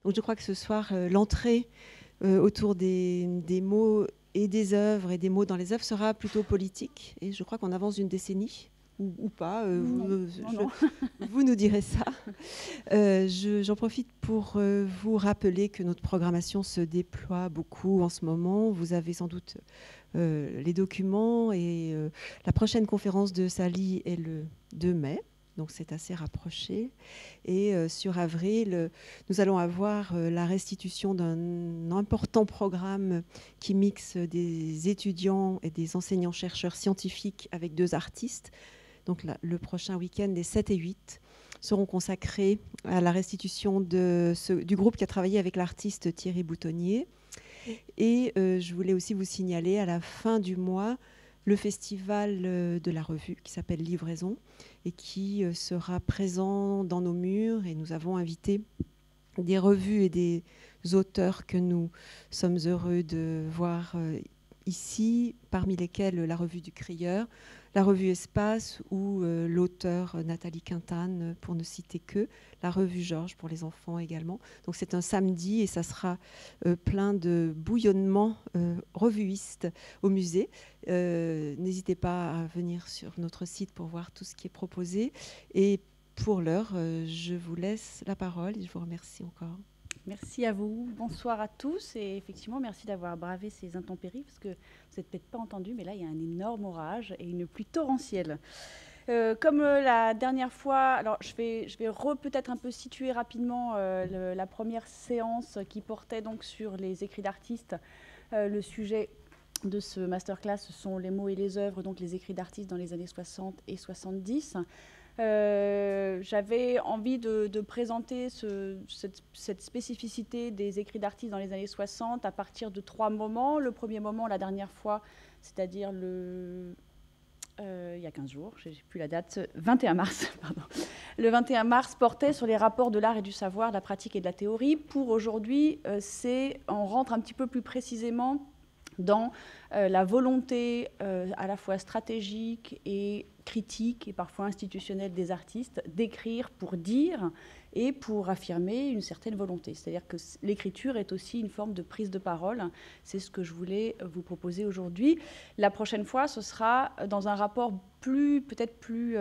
Donc je crois que ce soir, l'entrée autour des mots et des œuvres et des mots dans les œuvres sera plutôt politique. Et je crois qu'on avance d'une décennie, ou pas. Vous nous direz ça. J'en profite pour vous rappeler que notre programmation se déploie beaucoup en ce moment. Vous avez sans doute les documents et la prochaine conférence de Sally est le 2 mai. Donc c'est assez rapproché. Et sur avril, nous allons avoir la restitution d'un important programme qui mixe des étudiants et des enseignants-chercheurs scientifiques avec 2 artistes. Donc le prochain week-end, les 7 et 8, seront consacrés à la restitution du groupe qui a travaillé avec l'artiste Thierry Boutonnier. Et je voulais aussi vous signaler à la fin du mois le festival de la revue qui s'appelle Livraison et qui sera présent dans nos murs. Et nous avons invité des revues et des auteurs que nous sommes heureux de voir ici, parmi lesquels la revue du Crieur, la revue Espace ou l'auteur Nathalie Quintane, pour ne citer que, la revue Georges pour les enfants également. Donc c'est un samedi et ça sera plein de bouillonnements revuistes au musée. N'hésitez pas à venir sur notre site pour voir tout ce qui est proposé. Et pour l'heure, je vous laisse la parole et je vous remercie encore. Merci à vous. Bonsoir à tous. Et effectivement, merci d'avoir bravé ces intempéries, parce que vous n'êtes peut-être pas entendu, mais là, il y a un énorme orage et une pluie torrentielle. Comme la dernière fois, alors je vais peut-être un peu situer rapidement la première séance qui portait donc sur les écrits d'artistes. Le sujet de ce masterclass, ce sont les mots et les œuvres, donc les écrits d'artistes dans les années 60 et 70. J'avais envie de présenter cette spécificité des écrits d'artistes dans les années 60 à partir de 3 moments. Le premier moment, la dernière fois, c'est-à-dire il y a 15 jours, je n'ai plus la date, 21 mars, pardon. Le 21 mars portait sur les rapports de l'art et du savoir, de la pratique et de la théorie. Pour aujourd'hui, on rentre un petit peu plus précisément dans la volonté à la fois stratégique et critique et parfois institutionnelle des artistes d'écrire pour dire et pour affirmer une certaine volonté. C'est-à-dire que l'écriture est aussi une forme de prise de parole. C'est ce que je voulais vous proposer aujourd'hui. La prochaine fois, ce sera dans un rapport peut-être plus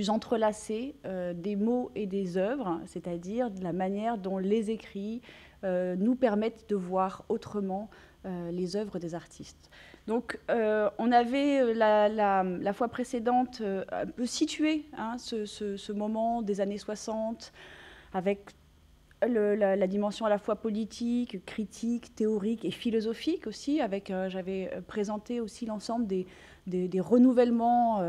entrelacé des mots et des œuvres, c'est-à-dire de la manière dont les écrits nous permettent de voir autrement les œuvres des artistes. Donc, on avait la fois précédente un peu situé ce moment des années 60 avec la dimension à la fois politique, critique, théorique et philosophique aussi. J'avais présenté aussi l'ensemble des renouvellements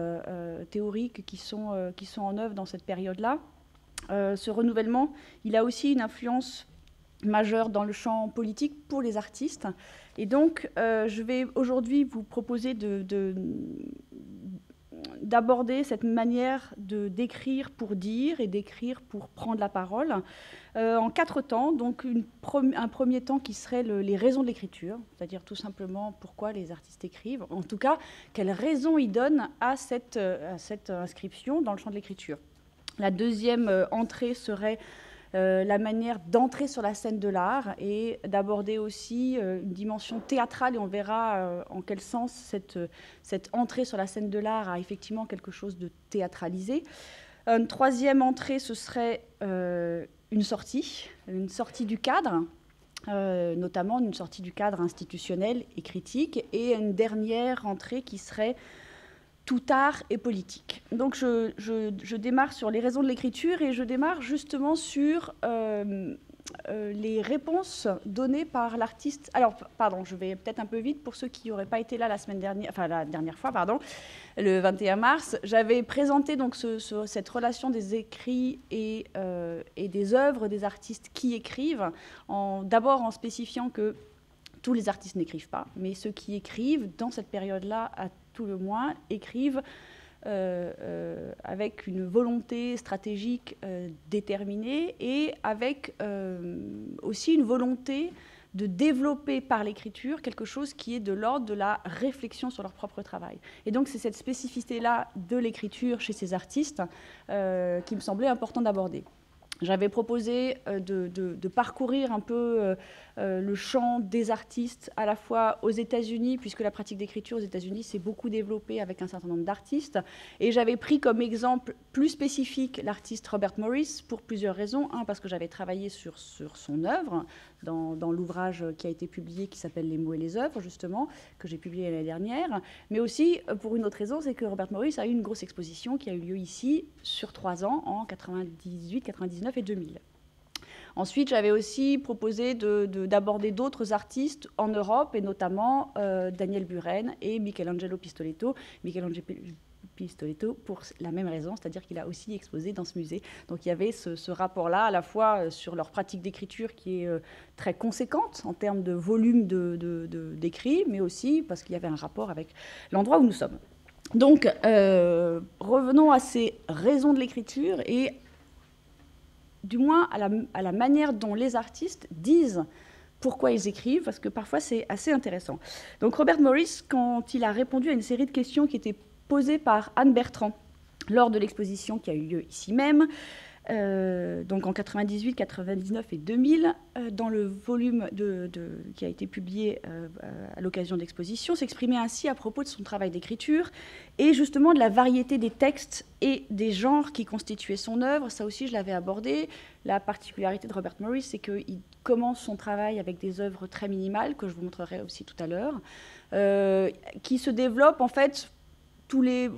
théoriques qui sont en œuvre dans cette période-là. Ce renouvellement, il a aussi une influence majeure dans le champ politique pour les artistes. Et donc, je vais aujourd'hui vous proposer d'aborder cette manière d'écrire pour dire et d'écrire pour prendre la parole en 4 temps. Donc, un premier temps qui serait les raisons de l'écriture, c'est-à-dire tout simplement pourquoi les artistes écrivent, en tout cas, quelles raisons ils donnent à cette inscription dans le champ de l'écriture. La deuxième entrée serait la manière d'entrer sur la scène de l'art et d'aborder aussi une dimension théâtrale, et on verra en quel sens cette entrée sur la scène de l'art a effectivement quelque chose de théâtralisé. Une troisième entrée, ce serait une sortie du cadre, notamment une sortie du cadre institutionnel et critique, et une dernière entrée qui serait tout art et politique. Donc je démarre sur les raisons de l'écriture et je démarre justement sur les réponses données par l'artiste. Alors, pardon, je vais peut-être un peu vite pour ceux qui n'auraient pas été là la dernière fois, le 21 mars. J'avais présenté donc cette relation des écrits et des œuvres des artistes qui écrivent, d'abord en spécifiant que tous les artistes n'écrivent pas, mais ceux qui écrivent, dans cette période-là, à tout le moins, écrivent avec une volonté stratégique déterminée et avec aussi une volonté de développer par l'écriture quelque chose qui est de l'ordre de la réflexion sur leur propre travail. Et donc c'est cette spécificité-là de l'écriture chez ces artistes qui me semblait important d'aborder. J'avais proposé de parcourir un peu le champ des artistes, à la fois aux États-Unis, puisque la pratique d'écriture aux États-Unis s'est beaucoup développée avec un certain nombre d'artistes. Et j'avais pris comme exemple plus spécifique l'artiste Robert Morris, pour plusieurs raisons. Un, parce que j'avais travaillé sur son œuvre, dans l'ouvrage qui a été publié, qui s'appelle « Les mots et les œuvres », justement, que j'ai publié l'année dernière. Mais aussi, pour une autre raison, c'est que Robert Morris a eu une grosse exposition qui a eu lieu ici, sur 3 ans, en 98, 99 et 2000. Ensuite, j'avais aussi proposé d'aborder d'autres artistes en Europe, et notamment Daniel Buren et Michelangelo Pistoletto. Michelangelo Pistoletto pour la même raison, c'est-à-dire qu'il a aussi exposé dans ce musée. Donc il y avait ce rapport-là, à la fois sur leur pratique d'écriture qui est très conséquente en termes de volume d'écrits, mais aussi parce qu'il y avait un rapport avec l'endroit où nous sommes. Donc, revenons à ces raisons de l'écriture et du moins à la manière dont les artistes disent pourquoi ils écrivent, parce que parfois c'est assez intéressant. Donc Robert Morris, quand il a répondu à une série de questions qui étaient posées par Anne Bertrand lors de l'exposition qui a eu lieu ici même, donc en 98, 99 et 2000, dans le volume qui a été publié à l'occasion de l'exposition, s'exprimait ainsi à propos de son travail d'écriture et justement de la variété des textes et des genres qui constituaient son œuvre. Ça aussi, je l'avais abordé. La particularité de Robert Morris, c'est qu'il commence son travail avec des œuvres très minimales, que je vous montrerai aussi tout à l'heure, qui se développent en fait tous les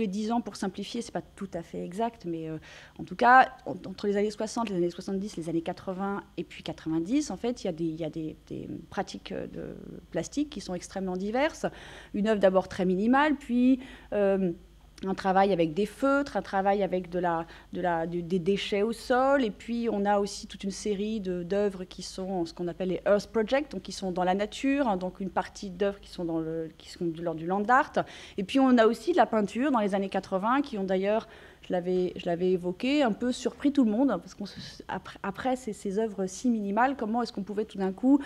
10 ans, pour simplifier, ce n'est pas tout à fait exact, mais en tout cas, entre les années 60, les années 70, les années 80 et puis 90, en fait, il y a des pratiques de plastique qui sont extrêmement diverses. Une œuvre d'abord très minimale, puis un travail avec des feutres, un travail avec des déchets au sol, et puis on a aussi toute une série d'œuvres qui sont ce qu'on appelle les Earth Project, donc qui sont dans la nature, hein, donc une partie d'œuvres qui sont de l'ordre du land art, et puis on a aussi de la peinture dans les années 80, qui ont d'ailleurs, je l'avais évoqué, un peu surpris tout le monde, parce qu'après ces œuvres si minimales, comment est-ce qu'on pouvait tout d'un coup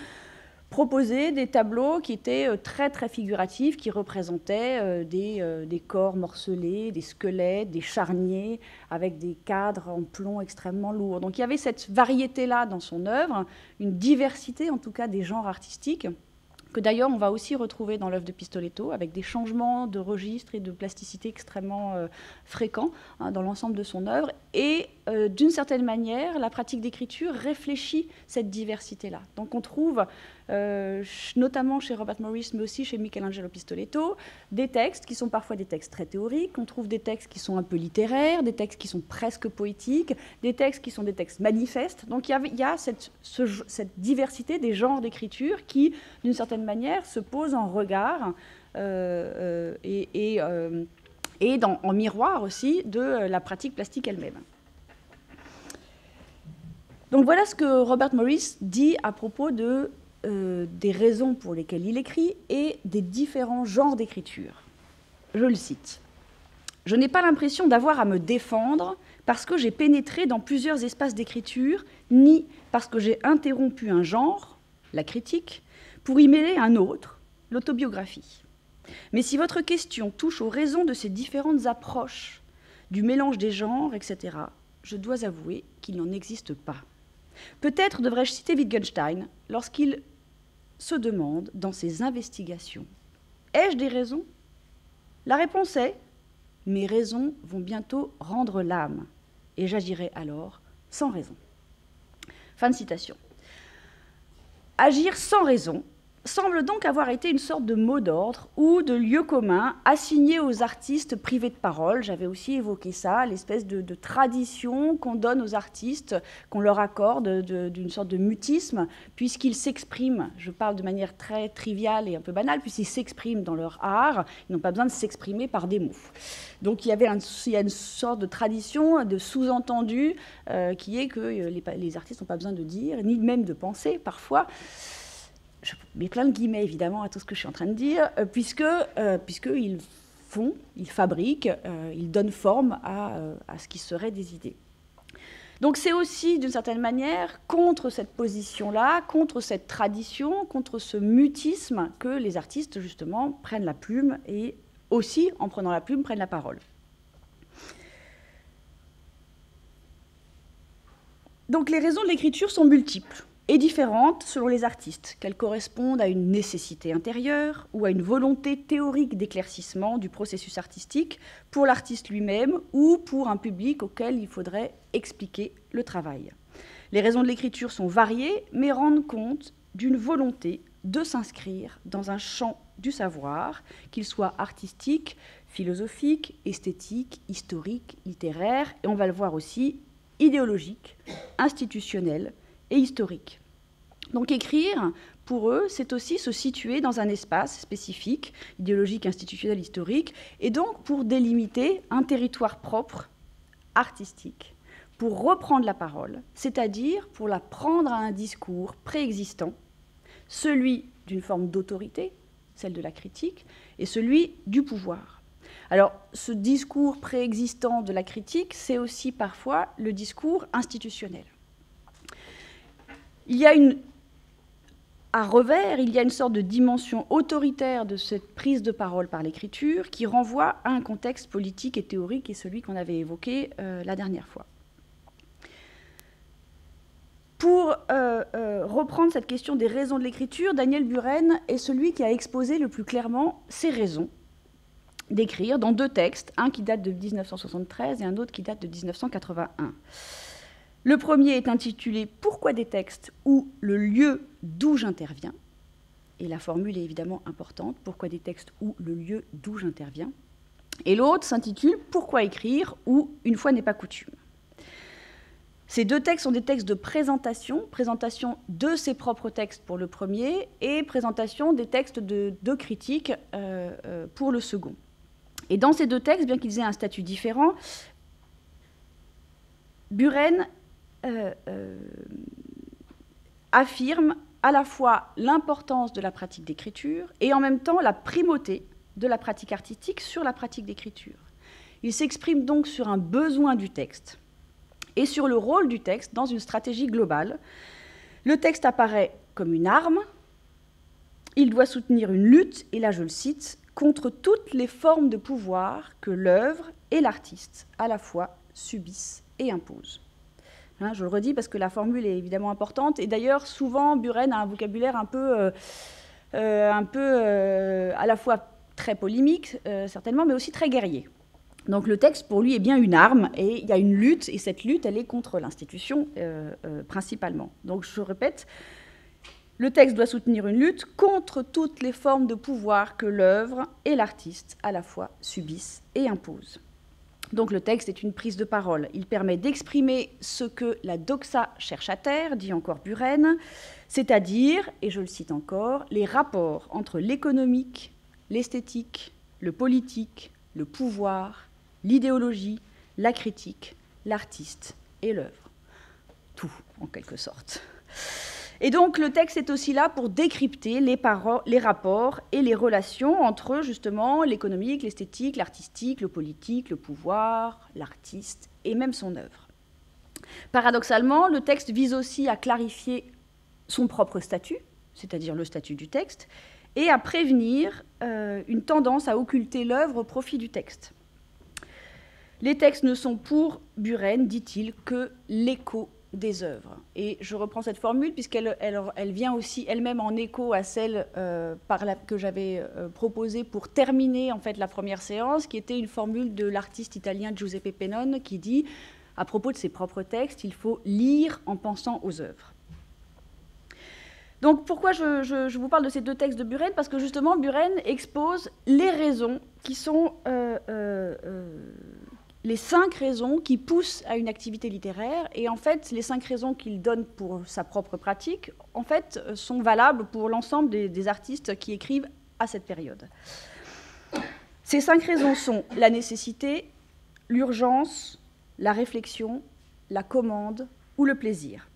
proposer des tableaux qui étaient très, très figuratifs, qui représentaient des corps morcelés, des squelettes, des charniers, avec des cadres en plomb extrêmement lourds. Donc il y avait cette variété-là dans son œuvre, une diversité en tout cas des genres artistiques, que d'ailleurs on va aussi retrouver dans l'œuvre de Pistoletto, avec des changements de registre et de plasticité extrêmement fréquents dans l'ensemble de son œuvre. Et d'une certaine manière, la pratique d'écriture réfléchit cette diversité-là. Donc on trouve, notamment chez Robert Morris, mais aussi chez Michelangelo Pistoletto, des textes qui sont parfois des textes très théoriques, on trouve des textes qui sont un peu littéraires, des textes qui sont presque poétiques, des textes qui sont des textes manifestes. Donc il y a cette diversité des genres d'écriture qui, d'une certaine manière, se pose en regard en miroir aussi de la pratique plastique elle-même. Donc voilà ce que Robert Morris dit à propos des raisons pour lesquelles il écrit et des différents genres d'écriture. Je le cite. « Je n'ai pas l'impression d'avoir à me défendre parce que j'ai pénétré dans plusieurs espaces d'écriture, ni parce que j'ai interrompu un genre, la critique, pour y mêler un autre, l'autobiographie. Mais si votre question touche aux raisons de ces différentes approches, du mélange des genres, etc., je dois avouer qu'il n'en existe pas. Peut-être devrais-je citer Wittgenstein lorsqu'il se demande dans ses investigations « Ai-je des raisons ?» La réponse est « Mes raisons vont bientôt rendre l'âme, et j'agirai alors sans raison. » Fin de citation. Agir sans raison semble donc avoir été une sorte de mot d'ordre ou de lieu commun assigné aux artistes privés de parole. J'avais aussi évoqué ça, l'espèce de tradition qu'on donne aux artistes, qu'on leur accorde d'une sorte de mutisme, puisqu'ils s'expriment, je parle de manière très triviale et un peu banale, puisqu'ils s'expriment dans leur art, ils n'ont pas besoin de s'exprimer par des mots. Donc il y a une sorte de tradition, de sous-entendu, qui est que les artistes n'ont pas besoin de dire, ni même de penser parfois. Je mets plein de guillemets, évidemment, à tout ce que je suis en train de dire, puisqu'ils font, ils fabriquent, ils donnent forme à ce qui serait des idées. Donc c'est aussi, d'une certaine manière, contre cette position-là, contre cette tradition, contre ce mutisme, que les artistes, justement, prennent la plume et aussi, en prenant la plume, prennent la parole. Donc les raisons de l'écriture sont multiples et différentes selon les artistes, qu'elles correspondent à une nécessité intérieure ou à une volonté théorique d'éclaircissement du processus artistique pour l'artiste lui-même ou pour un public auquel il faudrait expliquer le travail. Les raisons de l'écriture sont variées, mais rendent compte d'une volonté de s'inscrire dans un champ du savoir, qu'il soit artistique, philosophique, esthétique, historique, littéraire, et on va le voir aussi, idéologique, institutionnel et historique. Donc écrire, pour eux, c'est aussi se situer dans un espace spécifique, idéologique, institutionnel, historique, et donc pour délimiter un territoire propre, artistique, pour reprendre la parole, c'est-à-dire pour la prendre à un discours préexistant, celui d'une forme d'autorité, celle de la critique, et celui du pouvoir. Alors, ce discours préexistant de la critique, c'est aussi parfois le discours institutionnel. À revers, il y a une sorte de dimension autoritaire de cette prise de parole par l'écriture qui renvoie à un contexte politique et théorique, qui est celui qu'on avait évoqué la dernière fois. Pour reprendre cette question des raisons de l'écriture, Daniel Buren est celui qui a exposé le plus clairement ces raisons d'écrire dans deux textes, un qui date de 1973 et un autre qui date de 1981. Le premier est intitulé « Pourquoi des textes ?» ou « Le lieu d'où j'interviens ?» et la formule est évidemment importante, « Pourquoi des textes ?» ou « Le lieu d'où j'interviens ?» et l'autre s'intitule « Pourquoi écrire ?» ou « Une fois n'est pas coutume ?» Ces deux textes sont des textes de présentation de ses propres textes pour le premier et présentation des textes de critique pour le second. Et dans ces deux textes, bien qu'ils aient un statut différent, Buren affirme à la fois l'importance de la pratique d'écriture et en même temps la primauté de la pratique artistique sur la pratique d'écriture. Il s'exprime donc sur un besoin du texte et sur le rôle du texte dans une stratégie globale. Le texte apparaît comme une arme, il doit soutenir une lutte, et là je le cite, contre toutes les formes de pouvoir que l'œuvre et l'artiste à la fois subissent et imposent. Hein, je le redis parce que la formule est évidemment importante, et d'ailleurs souvent Buren a un vocabulaire un peu à la fois très polémique, certainement, mais aussi très guerrier. Donc le texte, pour lui, est bien une arme, et il y a une lutte, et cette lutte, elle est contre l'institution, principalement. Donc je répète, le texte doit soutenir une lutte contre toutes les formes de pouvoir que l'œuvre et l'artiste, à la fois, subissent et imposent. Donc le texte est une prise de parole. Il permet d'exprimer ce que la doxa cherche à taire, dit encore Buren, c'est-à-dire, et je le cite encore, les rapports entre l'économique, l'esthétique, le politique, le pouvoir, l'idéologie, la critique, l'artiste et l'œuvre. Tout, en quelque sorte. Et donc, le texte est aussi là pour décrypter les rapports et les relations entre, justement, l'économique, l'esthétique, l'artistique, le politique, le pouvoir, l'artiste et même son œuvre. Paradoxalement, le texte vise aussi à clarifier son propre statut, c'est-à-dire le statut du texte, et à prévenir une tendance à occulter l'œuvre au profit du texte. Les textes ne sont pour Buren, dit-il, que l'écho des œuvres. Et je reprends cette formule puisqu'elle vient aussi elle-même en écho à celle que j'avais proposée pour terminer en fait la première séance, qui était une formule de l'artiste italien Giuseppe Pennone qui dit, à propos de ses propres textes, il faut lire en pensant aux œuvres. Donc pourquoi je vous parle de ces deux textes de Buren? Parce que justement Buren expose les raisons qui sont les 5 raisons qui poussent à une activité littéraire, et en fait, les 5 raisons qu'il donne pour sa propre pratique, en fait, sont valables pour l'ensemble des artistes qui écrivent à cette période. Ces 5 raisons sont la nécessité, l'urgence, la réflexion, la commande ou le plaisir.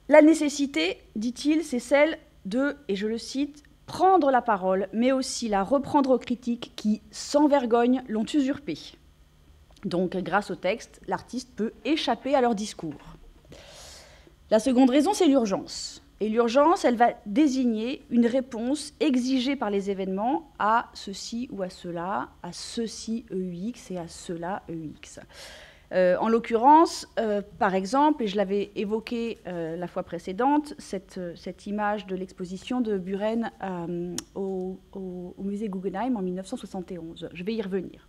La nécessité, dit-il, c'est celle de, et je le cite, prendre la parole, mais aussi la reprendre aux critiques qui, sans vergogne, l'ont usurpée. Donc, grâce au texte, l'artiste peut échapper à leur discours. La seconde raison, c'est l'urgence. Et l'urgence, elle va désigner une réponse exigée par les événements à ceci ou à cela, à ceci EUX et à cela EUX. En l'occurrence, par exemple, et je l'avais évoqué la fois précédente, cette image de l'exposition de Buren au musée Guggenheim en 1971. Je vais y revenir.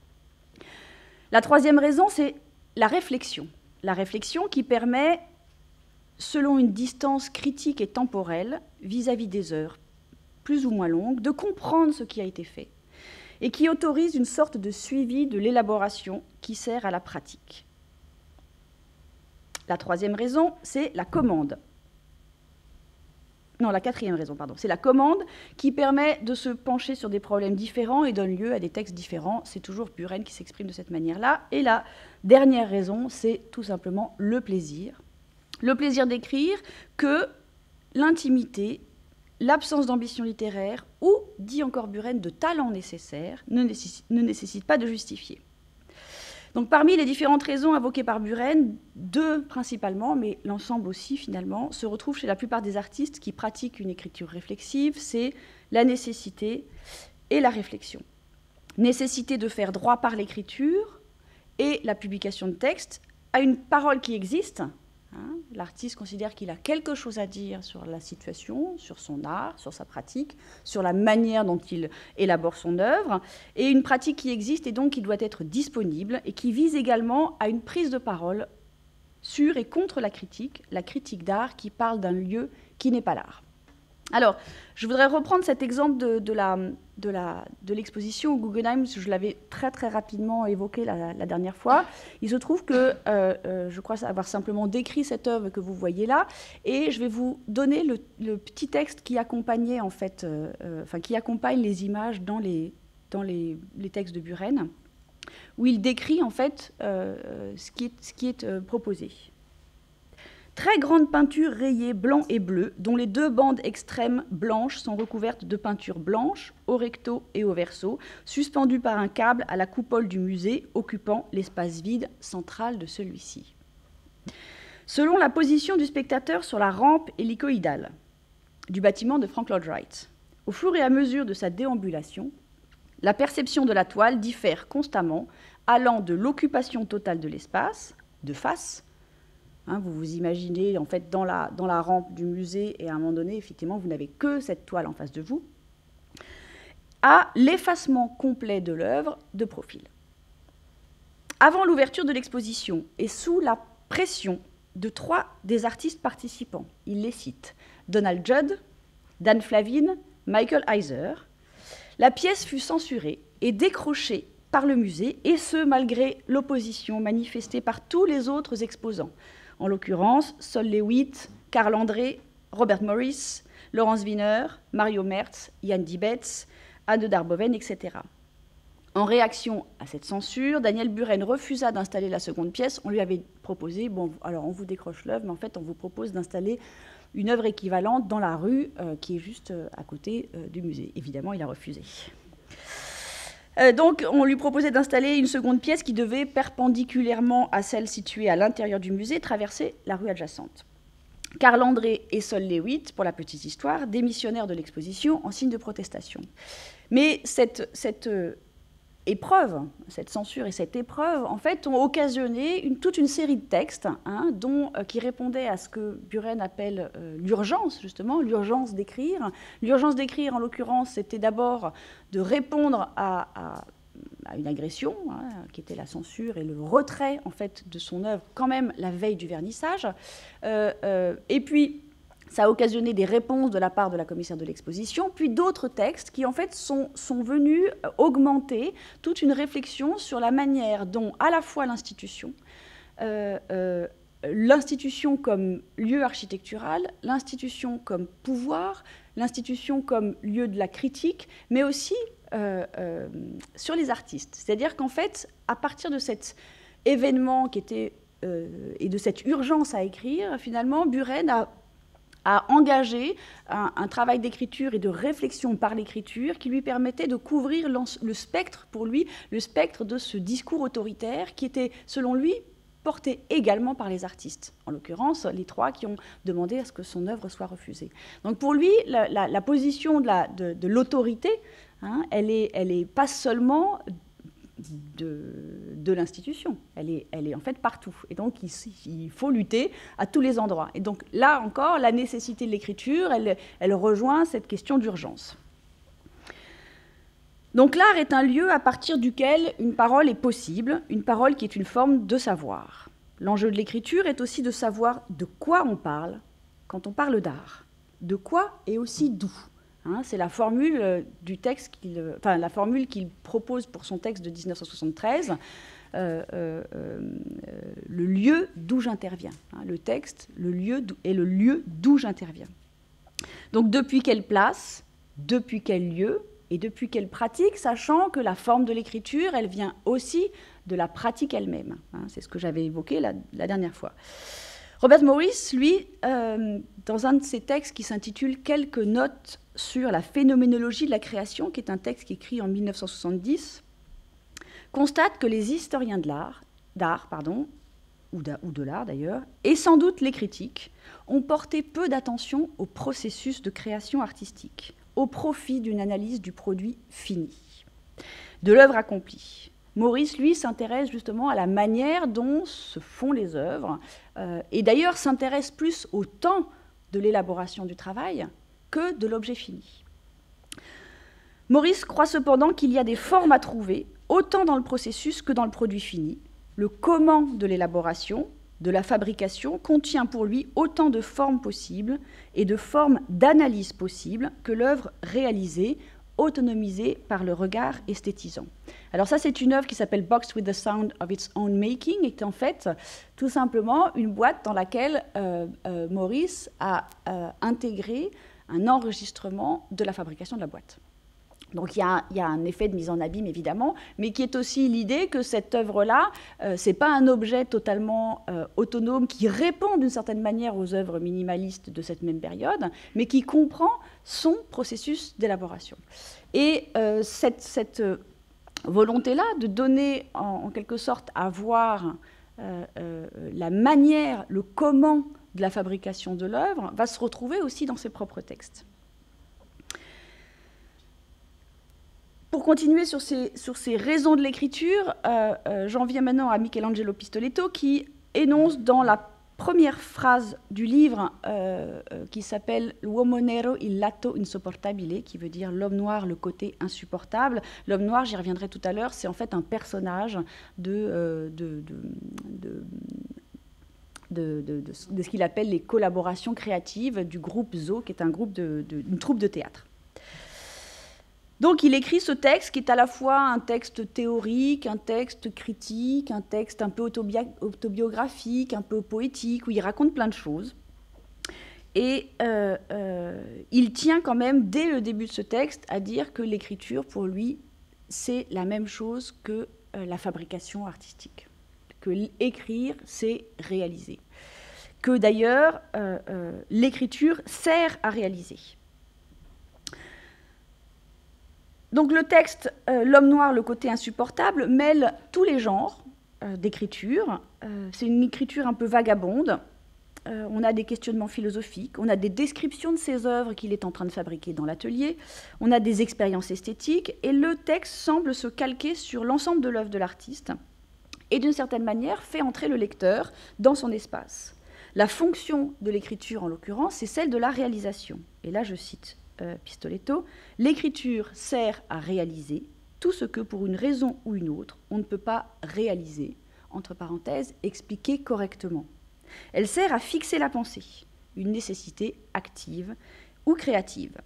La troisième raison, c'est la réflexion. La réflexion qui permet, selon une distance critique et temporelle vis-à-vis des œuvres, plus ou moins longues, de comprendre ce qui a été fait et qui autorise une sorte de suivi de l'élaboration qui sert à la pratique. La troisième raison, c'est la commande. Non, la quatrième raison, pardon. C'est la commande qui permet de se pencher sur des problèmes différents et donne lieu à des textes différents. C'est toujours Buren qui s'exprime de cette manière-là. Et la dernière raison, c'est tout simplement le plaisir. Le plaisir d'écrire que l'intimité, l'absence d'ambition littéraire ou, dit encore Buren, de talent nécessaire ne nécessite pas de justifier. Donc parmi les différentes raisons invoquées par Buren, deux principalement, mais l'ensemble aussi finalement, se retrouvent chez la plupart des artistes qui pratiquent une écriture réflexive, c'est la nécessité et la réflexion. Nécessité de faire droit par l'écriture et la publication de textes à une parole qui existe. L'artiste considère qu'il a quelque chose à dire sur la situation, sur son art, sur sa pratique, sur la manière dont il élabore son œuvre, et une pratique qui existe et donc qui doit être disponible et qui vise également à une prise de parole sur et contre la critique d'art qui parle d'un lieu qui n'est pas l'art. Alors, je voudrais reprendre cet exemple de l'exposition au Guggenheim, je l'avais très très rapidement évoqué la dernière fois. Il se trouve que je crois avoir simplement décrit cette œuvre que vous voyez là, et je vais vous donner le petit texte qui accompagnait en fait, qui accompagne les images dans les textes de Buren, où il décrit en fait ce qui est proposé. Très grande peinture rayée blanc et bleu, dont les deux bandes extrêmes blanches sont recouvertes de peinture blanche, au recto et au verso, suspendues par un câble à la coupole du musée, occupant l'espace vide central de celui-ci. Selon la position du spectateur sur la rampe hélicoïdale du bâtiment de Frank Lloyd Wright, au fur et à mesure de sa déambulation, la perception de la toile diffère constamment, allant de l'occupation totale de l'espace, de face. Vous vous imaginez en fait dans la rampe du musée et à un moment donné, effectivement, vous n'avez que cette toile en face de vous, à l'effacement complet de l'œuvre de profil. Avant l'ouverture de l'exposition et sous la pression de 3 des artistes participants, il les cite, Donald Judd, Dan Flavin, Michael Heiser, la pièce fut censurée et décrochée par le musée, et ce malgré l'opposition manifestée par tous les autres exposants. En l'occurrence, Sol Lewitt, Karl André, Robert Morris, Laurence Wiener, Mario Merz, Jan Dibetz, Anne Darboven, etc. En réaction à cette censure, Daniel Buren refusa d'installer la seconde pièce. On lui avait proposé, bon, alors on vous décroche l'œuvre, mais en fait on vous propose d'installer une œuvre équivalente dans la rue qui est juste à côté du musée. Évidemment, il a refusé. Donc, on lui proposait d'installer une seconde pièce qui devait, perpendiculairement à celle située à l'intérieur du musée, traverser la rue adjacente. Karl André et Sol Lewitt, pour la petite histoire, démissionnèrent de l'exposition en signe de protestation. Mais cette épreuve, cette censure et cette épreuve, en fait, ont occasionné toute une série de textes qui répondaient à ce que Buren appelle l'urgence, justement, l'urgence d'écrire. L'urgence d'écrire, en l'occurrence, c'était d'abord de répondre à une agression, qui était la censure et le retrait, en fait, de son œuvre, quand même, la veille du vernissage. Et puis, ça a occasionné des réponses de la part de la commissaire de l'exposition, puis d'autres textes qui, en fait, sont venus augmenter toute une réflexion sur la manière dont, à la fois l'institution comme lieu architectural, l'institution comme pouvoir, l'institution comme lieu de la critique, mais aussi sur les artistes. C'est-à-dire qu'en fait, à partir de cet événement qui était, et de cette urgence à écrire, finalement, Buren a engagé un travail d'écriture et de réflexion par l'écriture qui lui permettait de couvrir le spectre, pour lui, le spectre de ce discours autoritaire qui était, selon lui, porté également par les artistes, en l'occurrence les 3 qui ont demandé à ce que son œuvre soit refusée. Donc pour lui, la position de l'autorité, elle est pas seulement de l'institution. Elle est en fait partout. Et donc, il faut lutter à tous les endroits. Et donc, là encore, la nécessité de l'écriture, elle rejoint cette question d'urgence. Donc, l'art est un lieu à partir duquel une parole est possible, une parole qui est une forme de savoir. L'enjeu de l'écriture est aussi de savoir de quoi on parle quand on parle d'art. De quoi et aussi d'où. C'est la formule du texte la formule qu'il propose pour son texte de 1973, le lieu d'où j'interviens. Le texte, le lieu est le lieu d'où j'interviens. Donc depuis quelle place, depuis quel lieu et depuis quelle pratique, sachant que la forme de l'écriture, elle vient aussi de la pratique elle-même. C'est ce que j'avais évoqué la dernière fois. Robert Morris, lui, dans un de ses textes qui s'intitule « Quelques notes sur la phénoménologie de la création », qui est un texte écrit en 1970, constate que les historiens de ou de l'art d'ailleurs, et sans doute les critiques, ont porté peu d'attention au processus de création artistique, au profit d'une analyse du produit fini, de l'œuvre accomplie. Maurice, lui, s'intéresse justement à la manière dont se font les œuvres, et d'ailleurs s'intéresse plus au temps de l'élaboration du travail que de l'objet fini. Maurice croit cependant qu'il y a des formes à trouver, autant dans le processus que dans le produit fini. Le comment de l'élaboration, de la fabrication, contient pour lui autant de formes possibles et de formes d'analyse possibles que l'œuvre réalisée, autonomisée par le regard esthétisant. Alors ça, c'est une œuvre qui s'appelle « Boxed with the Sound of its Own Making » et qui est en fait tout simplement une boîte dans laquelle Maurice a intégré un enregistrement de la fabrication de la boîte. Donc il y a un effet de mise en abîme, évidemment, mais qui est aussi l'idée que cette œuvre-là, ce n'est pas un objet totalement autonome qui répond d'une certaine manière aux œuvres minimalistes de cette même période, mais qui comprend son processus d'élaboration. Et cette volonté-là de donner en quelque sorte à voir la manière, le comment de la fabrication de l'œuvre va se retrouver aussi dans ses propres textes. Pour continuer sur ces raisons de l'écriture, j'en viens maintenant à Michelangelo Pistoletto qui énonce dans la première phrase du livre qui s'appelle « L'uomo nero il lato insopportabile », qui veut dire « l'homme noir, le côté insupportable ». L'homme noir, j'y reviendrai tout à l'heure, c'est en fait un personnage de ce qu'il appelle les collaborations créatives du groupe Zoo, qui est une troupe de théâtre. Donc il écrit ce texte qui est à la fois un texte théorique, un texte critique, un texte un peu autobiographique, un peu poétique, où il raconte plein de choses. Et il tient quand même, dès le début de ce texte, à dire que l'écriture, pour lui, c'est la même chose que la fabrication artistique. Que écrire, c'est réaliser. Que d'ailleurs, l'écriture sert à réaliser. Donc le texte « L'homme noir, le côté insupportable » mêle tous les genres d'écriture. C'est une écriture un peu vagabonde. On a des questionnements philosophiques, on a des descriptions de ses œuvres qu'il est en train de fabriquer dans l'atelier, on a des expériences esthétiques, et le texte semble se calquer sur l'ensemble de l'œuvre de l'artiste et d'une certaine manière fait entrer le lecteur dans son espace. La fonction de l'écriture, en l'occurrence, c'est celle de la réalisation. Et là, je cite Pistoletto, « L'écriture sert à réaliser tout ce que, pour une raison ou une autre, on ne peut pas réaliser, entre parenthèses, expliquer correctement. Elle sert à fixer la pensée, une nécessité active ou créative. »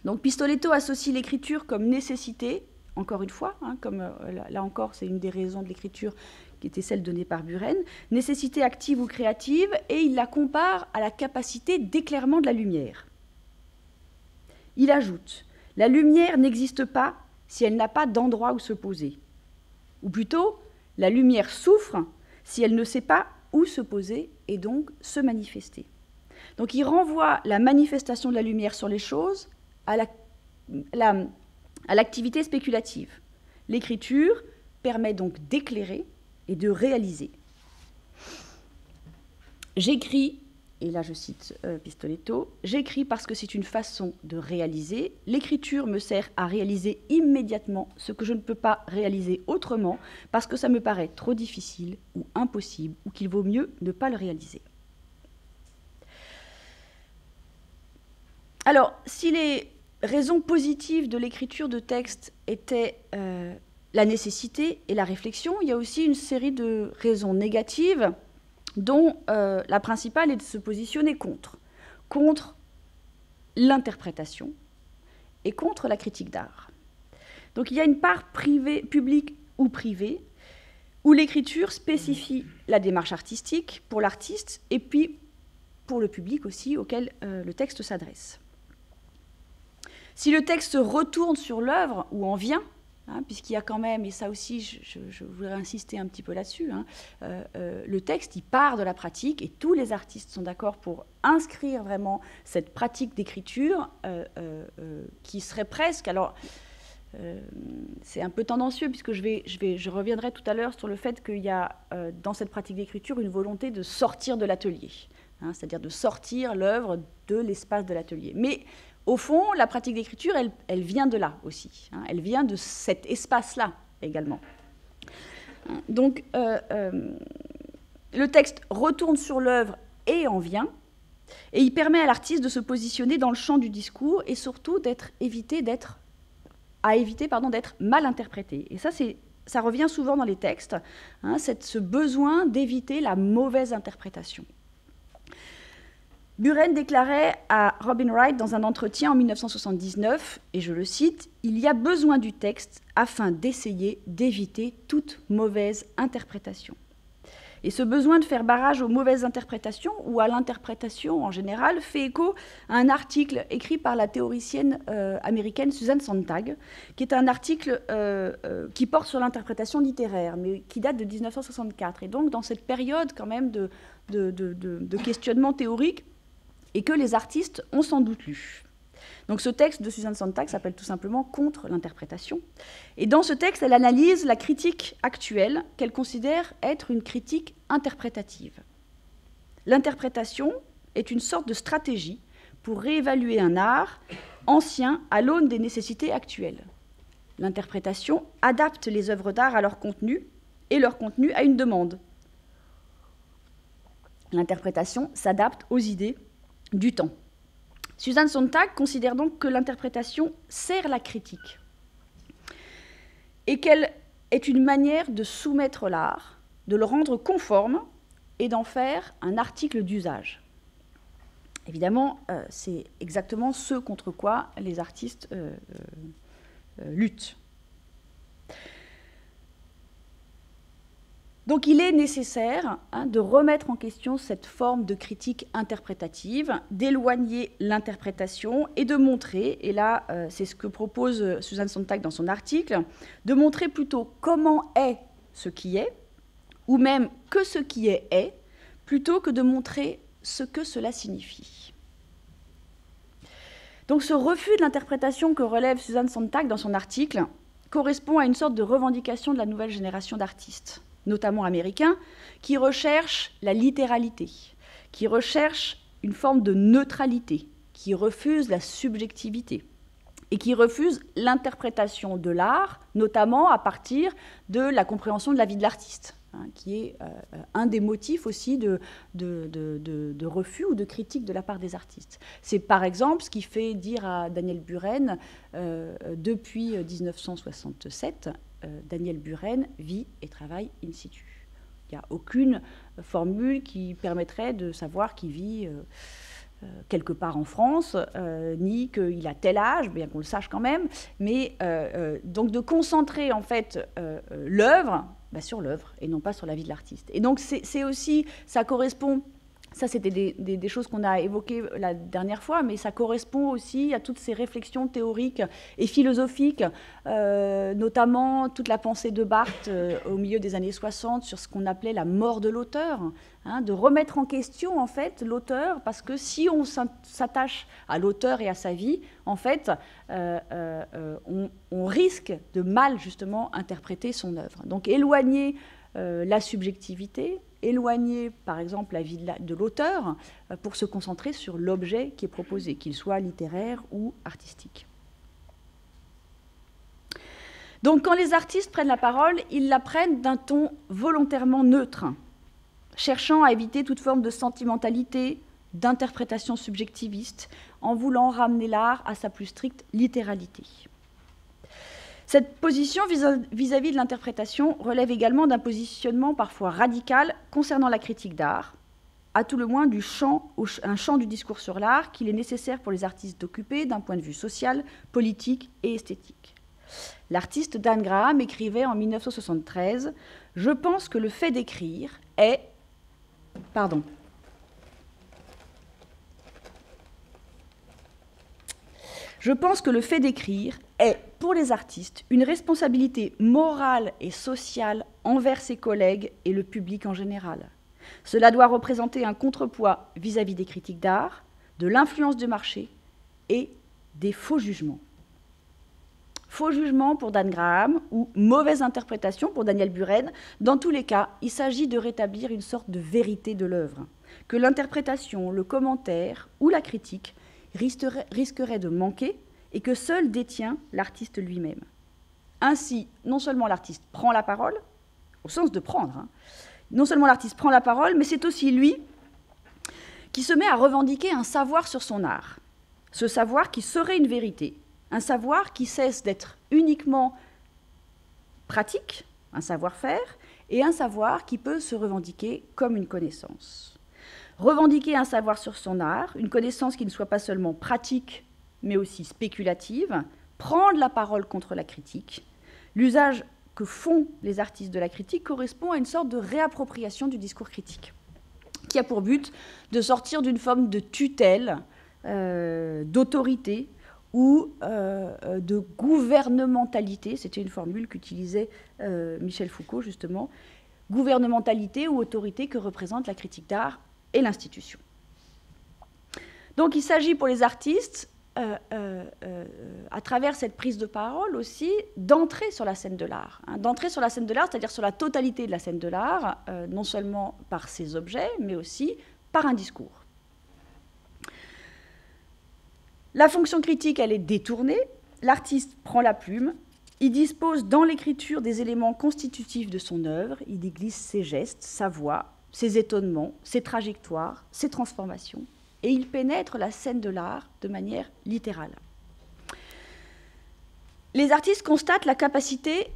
Donc Pistoletto associe l'écriture comme nécessité, encore une fois, comme là encore c'est une des raisons de l'écriture qui était celle donnée par Buren, nécessité active ou créative, et il la compare à la capacité d'éclairement de la lumière. Il ajoute « La lumière n'existe pas si elle n'a pas d'endroit où se poser. Ou plutôt, la lumière souffre si elle ne sait pas où se poser et donc se manifester. » Donc il renvoie la manifestation de la lumière sur les choses à l'activité spéculative. L'écriture permet donc d'éclairer et de réaliser. J'écris et là je cite Pistoletto, « J'écris parce que c'est une façon de réaliser. L'écriture me sert à réaliser immédiatement ce que je ne peux pas réaliser autrement, parce que ça me paraît trop difficile ou impossible, ou qu'il vaut mieux ne pas le réaliser. » Alors, si les raisons positives de l'écriture de texte étaient la nécessité et la réflexion, il y a aussi une série de raisons négatives dont la principale est de se positionner contre l'interprétation et contre la critique d'art. Donc il y a une part privée, publique ou privée, où l'écriture spécifie la démarche artistique pour l'artiste et puis pour le public aussi auquel le texte s'adresse. Si le texte retourne sur l'œuvre ou en vient, puisqu'il y a quand même, et ça aussi je voudrais insister un petit peu là-dessus, le texte il part de la pratique et tous les artistes sont d'accord pour inscrire vraiment cette pratique d'écriture qui serait presque, alors c'est un peu tendancieux puisque je reviendrai tout à l'heure sur le fait qu'il y a dans cette pratique d'écriture une volonté de sortir de l'atelier, c'est-à-dire de sortir l'œuvre de l'espace de l'atelier. Mais au fond, la pratique d'écriture, elle vient de là aussi. Elle vient de cet espace-là également. Donc, le texte retourne sur l'œuvre et en vient, et il permet à l'artiste de se positionner dans le champ du discours et surtout éviter d'être mal interprété. Et ça revient souvent dans les textes, ce besoin d'éviter la mauvaise interprétation. Buren déclarait à Robin Wright dans un entretien en 1979, et je le cite, « Il y a besoin du texte afin d'essayer d'éviter toute mauvaise interprétation. » Et ce besoin de faire barrage aux mauvaises interprétations, ou à l'interprétation en général, fait écho à un article écrit par la théoricienne américaine Susan Sontag, qui est un article qui porte sur l'interprétation littéraire, mais qui date de 1964. Et donc, dans cette période quand même de questionnement théorique, et que les artistes ont sans doute lu. Donc ce texte de Susan Sontag s'appelle tout simplement « Contre l'interprétation ». Et dans ce texte, elle analyse la critique actuelle qu'elle considère être une critique interprétative. L'interprétation est une sorte de stratégie pour réévaluer un art ancien à l'aune des nécessités actuelles. L'interprétation adapte les œuvres d'art à leur contenu et leur contenu à une demande. L'interprétation s'adapte aux idées du temps. Susan Sontag considère donc que l'interprétation sert la critique et qu'elle est une manière de soumettre l'art, de le rendre conforme et d'en faire un article d'usage. Évidemment, c'est exactement ce contre quoi les artistes luttent. Donc il est nécessaire de remettre en question cette forme de critique interprétative, d'éloigner l'interprétation et de montrer, et là c'est ce que propose Susan Sontag dans son article, de montrer plutôt comment est ce qui est, ou même que ce qui est, plutôt que de montrer ce que cela signifie. Donc ce refus de l'interprétation que relève Susan Sontag dans son article correspond à une sorte de revendication de la nouvelle génération d'artistes, notamment américains, qui recherchent la littéralité, qui recherchent une forme de neutralité, qui refusent la subjectivité et qui refusent l'interprétation de l'art, notamment à partir de la compréhension de la vie de l'artiste, qui est un des motifs aussi de refus ou de critique de la part des artistes. C'est par exemple ce qui fait dire à Daniel Buren, depuis 1967, Daniel Buren vit et travaille in situ. Il n'y a aucune formule qui permettrait de savoir qu'il vit quelque part en France, ni qu'il a tel âge, bien qu'on le sache quand même, mais donc de concentrer en fait l'œuvre sur l'œuvre et non pas sur la vie de l'artiste. Et donc c'est aussi, ça correspond, ça c'était des choses qu'on a évoquées la dernière fois, mais ça correspond aussi à toutes ces réflexions théoriques et philosophiques, notamment toute la pensée de Barthes au milieu des années 60 sur ce qu'on appelait la mort de l'auteur, de remettre en question en fait l'auteur, parce que si on s'attache à l'auteur et à sa vie, en fait, on risque de mal justement interpréter son œuvre. Donc éloigner la subjectivité, éloigner par exemple la vie de l'auteur pour se concentrer sur l'objet qui est proposé, qu'il soit littéraire ou artistique. Donc quand les artistes prennent la parole, ils la prennent d'un ton volontairement neutre, cherchant à éviter toute forme de sentimentalité, d'interprétation subjectiviste, en voulant ramener l'art à sa plus stricte littéralité. Cette position vis-à-vis de l'interprétation relève également d'un positionnement parfois radical concernant la critique d'art, à tout le moins un champ du discours sur l'art qu'il est nécessaire pour les artistes d'occuper d'un point de vue social, politique et esthétique. L'artiste Dan Graham écrivait en 1973 « Je pense que le fait d'écrire est... » Pardon. Je pense que le fait d'écrire est, pour les artistes, une responsabilité morale et sociale envers ses collègues et le public en général. Cela doit représenter un contrepoids vis-à-vis des critiques d'art, de l'influence du marché et des faux jugements. Faux jugements pour Dan Graham ou mauvaise interprétation pour Daniel Buren. Dans tous les cas, il s'agit de rétablir une sorte de vérité de l'œuvre, que l'interprétation, le commentaire ou la critique risquerait de manquer et que seul détient l'artiste lui-même. Ainsi, non seulement l'artiste prend la parole, au sens de prendre, non seulement l'artiste prend la parole, mais c'est aussi lui qui se met à revendiquer un savoir sur son art. Ce savoir qui serait une vérité, un savoir qui cesse d'être uniquement pratique, un savoir-faire, et un savoir qui peut se revendiquer comme une connaissance. Revendiquer un savoir sur son art, une connaissance qui ne soit pas seulement pratique, mais aussi spéculative, prendre la parole contre la critique. L'usage que font les artistes de la critique correspond à une sorte de réappropriation du discours critique, qui a pour but de sortir d'une forme de tutelle, d'autorité ou de gouvernementalité, c'était une formule qu'utilisait Michel Foucault justement, gouvernementalité ou autorité que représente la critique d'art et l'institution. Donc il s'agit pour les artistes, à travers cette prise de parole aussi, d'entrer sur la scène de l'art. D'entrer sur la scène de l'art, c'est-à-dire sur la totalité de la scène de l'art, non seulement par ses objets, mais aussi par un discours. La fonction critique, elle est détournée. L'artiste prend la plume. Il dispose dans l'écriture des éléments constitutifs de son œuvre. Il y glisse ses gestes, sa voix, ses étonnements, ses trajectoires, ses transformations. Et il pénètre la scène de l'art de manière littérale. Les artistes constatent la capacité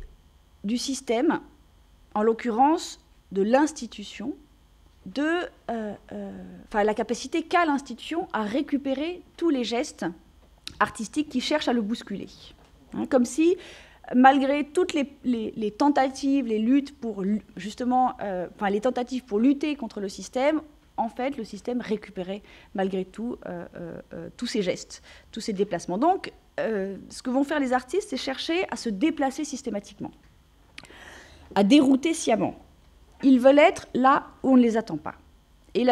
du système, en l'occurrence de l'institution, la capacité qu'a l'institution à récupérer tous les gestes artistiques qui cherchent à le bousculer. Comme si, malgré toutes les tentatives, les luttes pour justement, les tentatives pour lutter contre le système, en fait, le système récupérait malgré tout tous ces gestes, tous ces déplacements. Donc, ce que vont faire les artistes, c'est chercher à se déplacer systématiquement, à dérouter sciemment. Ils veulent être là où on ne les attend pas. Et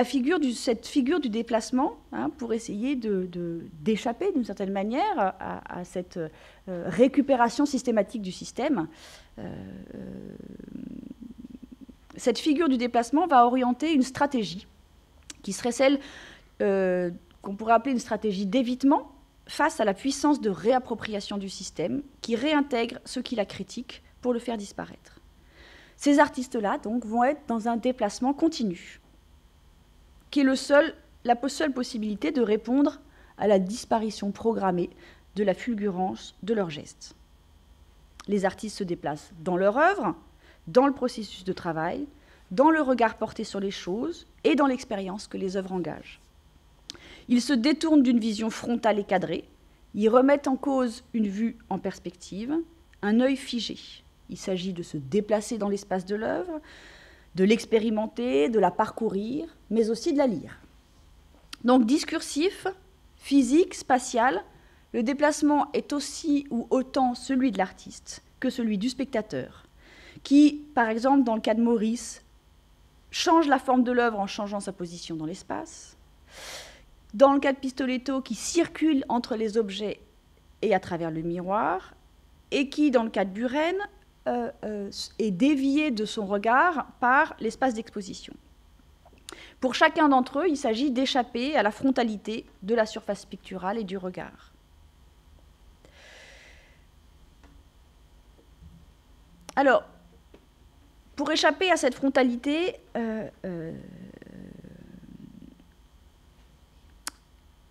cette figure du déplacement, pour essayer d'échapper d'une certaine manière à cette récupération systématique du système, cette figure du déplacement va orienter une stratégie qui serait celle qu'on pourrait appeler une stratégie d'évitement face à la puissance de réappropriation du système qui réintègre ceux qui la critiquent pour le faire disparaître. Ces artistes-là, donc, vont être dans un déplacement continu, qui est la seule possibilité de répondre à la disparition programmée de la fulgurance de leurs gestes. Les artistes se déplacent dans leur œuvre, dans le processus de travail, dans le regard porté sur les choses et dans l'expérience que les œuvres engagent. Ils se détournent d'une vision frontale et cadrée, ils remettent en cause une vue en perspective, un œil figé. Il s'agit de se déplacer dans l'espace de l'œuvre, de l'expérimenter, de la parcourir, mais aussi de la lire. Donc discursif, physique, spatial, le déplacement est aussi ou autant celui de l'artiste que celui du spectateur, qui, par exemple, dans le cas de Maurice, change la forme de l'œuvre en changeant sa position dans l'espace. Dans le cas de Pistoletto, qui circule entre les objets et à travers le miroir, et qui, dans le cas de Buren, est dévié de son regard par l'espace d'exposition. Pour chacun d'entre eux, il s'agit d'échapper à la frontalité de la surface picturale et du regard. Alors, pour échapper à cette frontalité,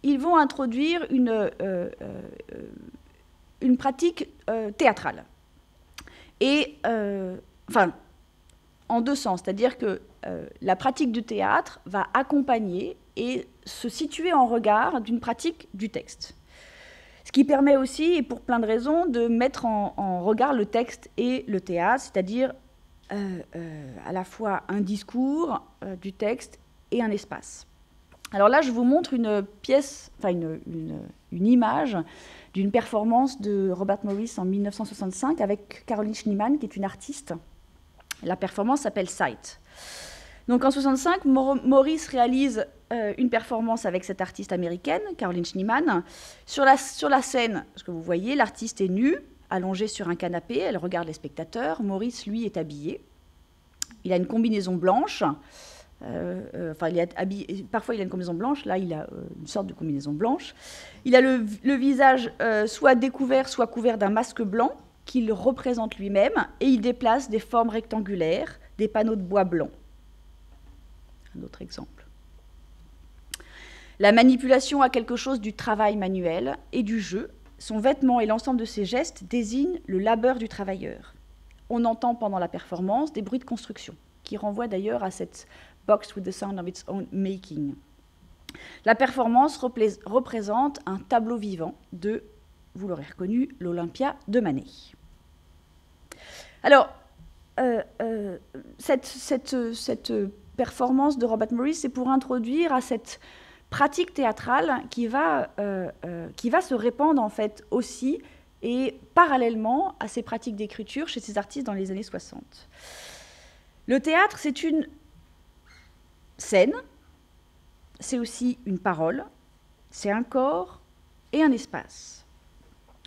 ils vont introduire une pratique théâtrale. Et, enfin, en deux sens, c'est-à-dire que la pratique du théâtre va accompagner et se situer en regard d'une pratique du texte. Ce qui permet aussi, et pour plein de raisons, de mettre en regard le texte et le théâtre, c'est-à-dire à la fois un discours du texte et un espace. Alors là, je vous montre une pièce, enfin une image d'une performance de Robert Morris en 1965 avec Caroline Schneemann, qui est une artiste. La performance s'appelle Sight. Donc en 1965, Morris réalise une performance avec cette artiste américaine, Caroline Schneemann. Sur la scène, ce que vous voyez, l'artiste est nue, allongée sur un canapé, elle regarde les spectateurs. Morris, lui, est habillé. Il a une combinaison blanche. Parfois il a une combinaison blanche, là il a une sorte de combinaison blanche. Il a le visage soit découvert, soit couvert d'un masque blanc qu'il représente lui-même, et il déplace des formes rectangulaires, des panneaux de bois blanc. Un autre exemple. La manipulation a quelque chose du travail manuel et du jeu. Son vêtement et l'ensemble de ses gestes désignent le labeur du travailleur. On entend pendant la performance des bruits de construction, qui renvoient d'ailleurs à cette box with the sound of its own making. La performance représente un tableau vivant de, vous l'aurez reconnu, l'Olympia de Manet. Alors, cette performance de Robert Morris, c'est pour introduire à cette pratique théâtrale qui va se répandre en fait aussi et parallèlement à ces pratiques d'écriture chez ces artistes dans les années 60. Le théâtre, c'est une scène, c'est aussi une parole, c'est un corps et un espace.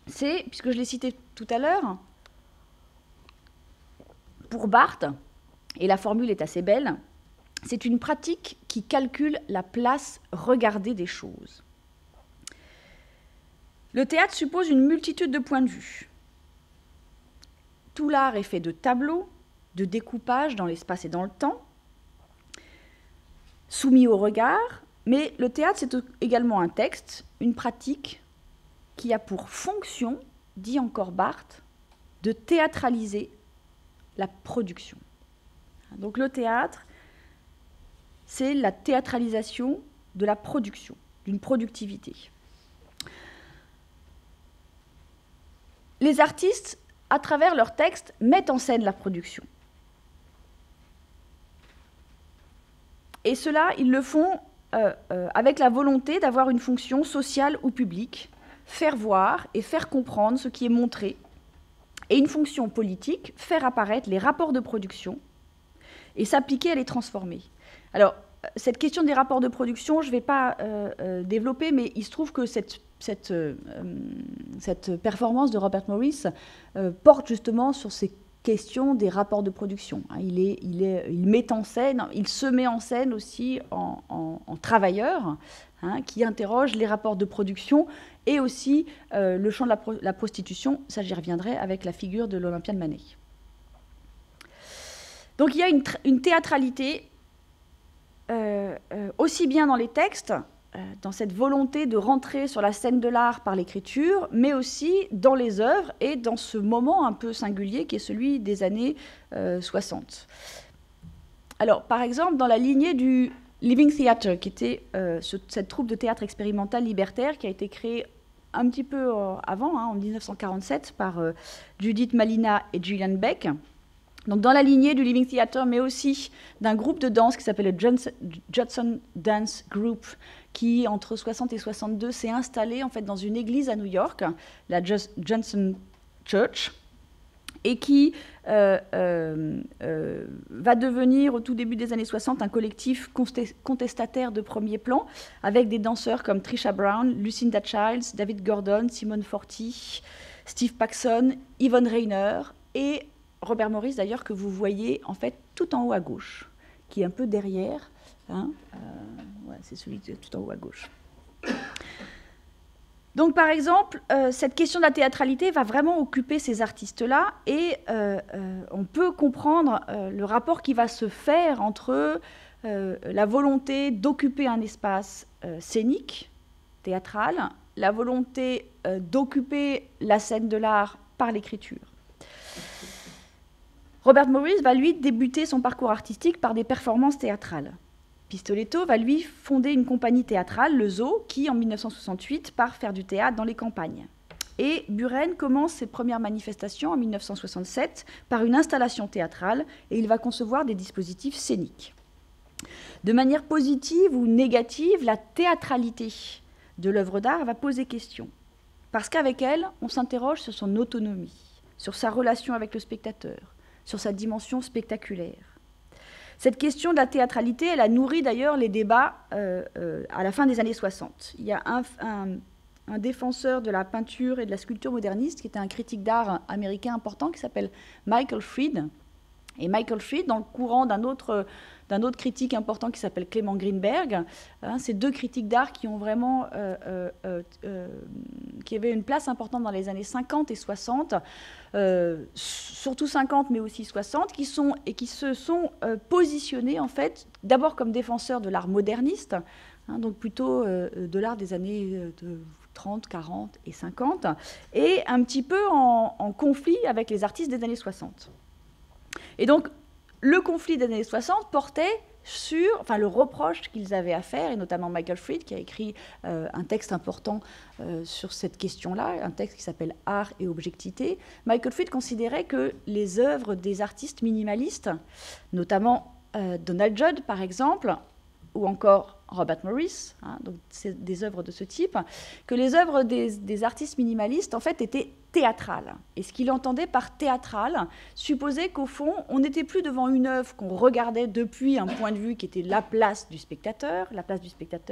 C'est, puisque je l'ai cité tout à l'heure, pour Barthes, et la formule est assez belle, c'est une pratique qui calcule la place regardée des choses. Le théâtre suppose une multitude de points de vue. Tout l'art est fait de tableaux, de découpage dans l'espace et dans le temps, soumis au regard, mais le théâtre, c'est également un texte, une pratique qui a pour fonction, dit encore Barthes, de théâtraliser la production. Donc le théâtre, c'est la théâtralisation de la production, d'une productivité. Les artistes, à travers leurs textes, mettent en scène la production. Et cela, ils le font avec la volonté d'avoir une fonction sociale ou publique, faire voir et faire comprendre ce qui est montré, et une fonction politique, faire apparaître les rapports de production et s'appliquer à les transformer. Alors, cette question des rapports de production, je ne vais pas développer, mais il se trouve que cette performance de Robert Morris porte justement sur ces questions des rapports de production. Il met en scène, il se met en scène aussi en travailleur, qui interroge les rapports de production et aussi le champ de la prostitution. Ça, j'y reviendrai avec la figure de l'Olympia de Manet. Donc il y a une théâtralité aussi bien dans les textes, dans cette volonté de rentrer sur la scène de l'art par l'écriture, mais aussi dans les œuvres et dans ce moment un peu singulier qui est celui des années 60. Alors, par exemple, dans la lignée du Living Theatre, qui était cette troupe de théâtre expérimental libertaire qui a été créée un petit peu avant, en 1947, par Judith Malina et Gillian Beck. Donc dans la lignée du Living Theatre, mais aussi d'un groupe de danse qui s'appelle le Judson Dance Group, qui, entre 60 et 62, s'est installé en fait dans une église à New York, la Johnson Church, et qui va devenir, au tout début des années 60, un collectif contestataire de premier plan, avec des danseurs comme Trisha Brown, Lucinda Childs, David Gordon, Simone Forti, Steve Paxson, Yvonne Rainer, et Robert Morris, d'ailleurs, que vous voyez en fait tout en haut à gauche, qui est un peu derrière. Hein, ouais, c'est celui tout en haut à gauche. Donc, par exemple, cette question de la théâtralité va vraiment occuper ces artistes-là, et on peut comprendre le rapport qui va se faire entre la volonté d'occuper un espace scénique, théâtral, la volonté d'occuper la scène de l'art par l'écriture. Robert Morris va, lui, débuter son parcours artistique par des performances théâtrales. Pistoletto va, lui, fonder une compagnie théâtrale, le Zoo, qui, en 1968, part faire du théâtre dans les campagnes. Et Buren commence ses premières manifestations en 1967 par une installation théâtrale, et il va concevoir des dispositifs scéniques. De manière positive ou négative, la théâtralité de l'œuvre d'art va poser question. Parce qu'avec elle, on s'interroge sur son autonomie, sur sa relation avec le spectateur, sur sa dimension spectaculaire. Cette question de la théâtralité, elle a nourri d'ailleurs les débats à la fin des années 60. Il y a un défenseur de la peinture et de la sculpture moderniste, qui était un critique d'art américain important, qui s'appelle Michael Fried. Et Michael Fried, dans le courant d'un autre critique important qui s'appelle Clément Greenberg, hein, ces deux critiques d'art qui ont vraiment qui avaient une place importante dans les années 50 et 60, surtout 50 mais aussi 60, qui se sont positionnés en fait d'abord comme défenseurs de l'art moderniste, hein, donc plutôt de l'art des années 30, 40 et 50, et un petit peu en conflit avec les artistes des années 60. Et donc, le conflit des années 60 portait sur, enfin, le reproche qu'ils avaient à faire, et notamment Michael Fried, qui a écrit un texte important sur cette question-là, un texte qui s'appelle « Art et objectivité ». Michael Fried considérait que les œuvres des artistes minimalistes, notamment Donald Judd, par exemple, ou encore Robert Morris, hein, donc c'est des œuvres de ce type, que les œuvres des artistes minimalistes, en fait, étaient théâtrales. Et ce qu'il entendait par théâtral supposait qu'au fond, on n'était plus devant une œuvre qu'on regardait depuis un point de vue qui était la place du spectateur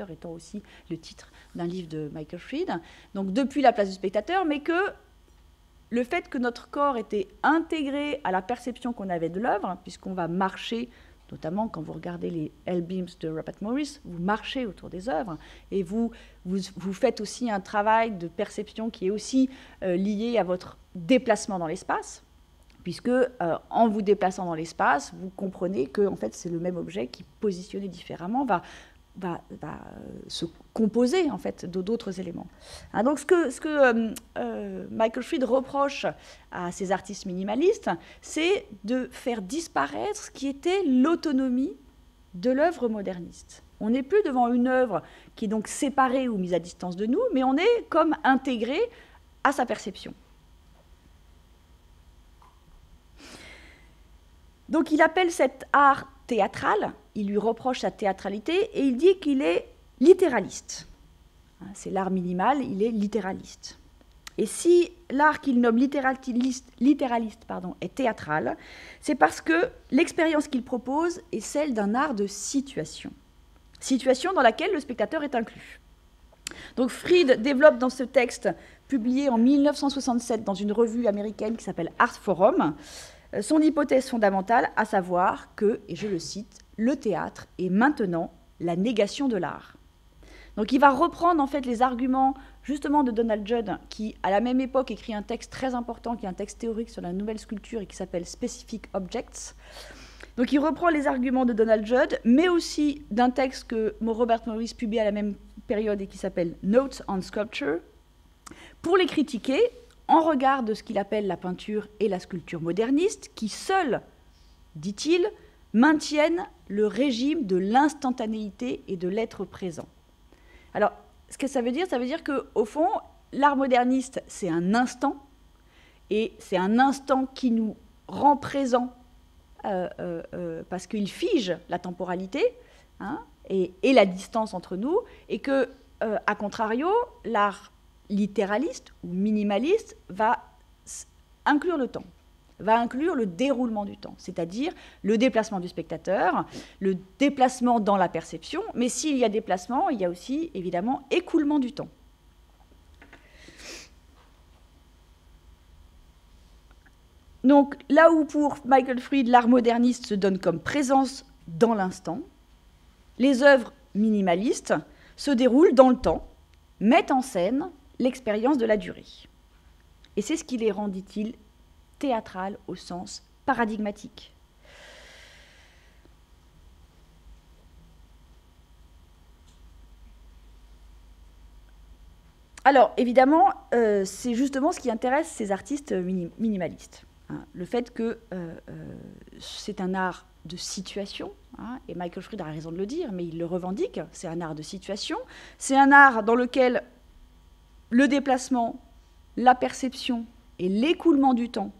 étant aussi le titre d'un livre de Michael Fried, donc depuis la place du spectateur, mais que le fait que notre corps était intégré à la perception qu'on avait de l'œuvre, puisqu'on va marcher, notamment quand vous regardez les L-beams de Robert Morris, vous marchez autour des œuvres et vous faites aussi un travail de perception qui est aussi lié à votre déplacement dans l'espace, puisque en vous déplaçant dans l'espace, vous comprenez que en fait, c'est le même objet qui, positionné différemment, va se composer en fait d'autres éléments. Hein, donc ce que Michael Fried reproche à ces artistes minimalistes, c'est de faire disparaître ce qui était l'autonomie de l'œuvre moderniste. On n'est plus devant une œuvre qui est donc séparée ou mise à distance de nous, mais on est comme intégré à sa perception. Donc il appelle cet art théâtral, il lui reproche sa théâtralité et il dit qu'il est littéraliste. C'est l'art minimal, il est littéraliste. Et si l'art qu'il nomme littéraliste est théâtral, c'est parce que l'expérience qu'il propose est celle d'un art de situation. Situation dans laquelle le spectateur est inclus. Donc Fried développe dans ce texte, publié en 1967 dans une revue américaine qui s'appelle Art Forum, son hypothèse fondamentale, à savoir que, et je le cite, le théâtre est maintenant la négation de l'art. Donc il va reprendre en fait les arguments justement de Donald Judd, qui à la même époque écrit un texte très important, qui est un texte théorique sur la nouvelle sculpture et qui s'appelle Specific Objects. Donc il reprend les arguments de Donald Judd, mais aussi d'un texte que Robert Morris publie à la même période et qui s'appelle Notes on Sculpture, pour les critiquer en regard de ce qu'il appelle la peinture et la sculpture moderniste, qui seuls, dit-il, maintiennent le régime de l'instantanéité et de l'être présent. Alors, ce que ça veut dire qu'au fond, l'art moderniste, c'est un instant, et c'est un instant qui nous rend présents parce qu'il fige la temporalité, hein, et la distance entre nous, et que, à contrario, l'art littéraliste ou minimaliste va inclure le temps, va inclure le déroulement du temps, c'est-à-dire le déplacement du spectateur, le déplacement dans la perception, mais s'il y a déplacement, il y a aussi évidemment écoulement du temps. Donc là où pour Michael Fried, l'art moderniste se donne comme présence dans l'instant, les œuvres minimalistes se déroulent dans le temps, mettent en scène l'expérience de la durée. Et c'est ce qui les rend, dit-il, théâtrales au sens paradigmatique. Alors, évidemment, c'est justement ce qui intéresse ces artistes minimalistes. Hein, le fait que c'est un art de situation, hein, et Michael Fried a raison de le dire, mais il le revendique, c'est un art de situation, c'est un art dans lequel le déplacement, la perception et l'écoulement du temps,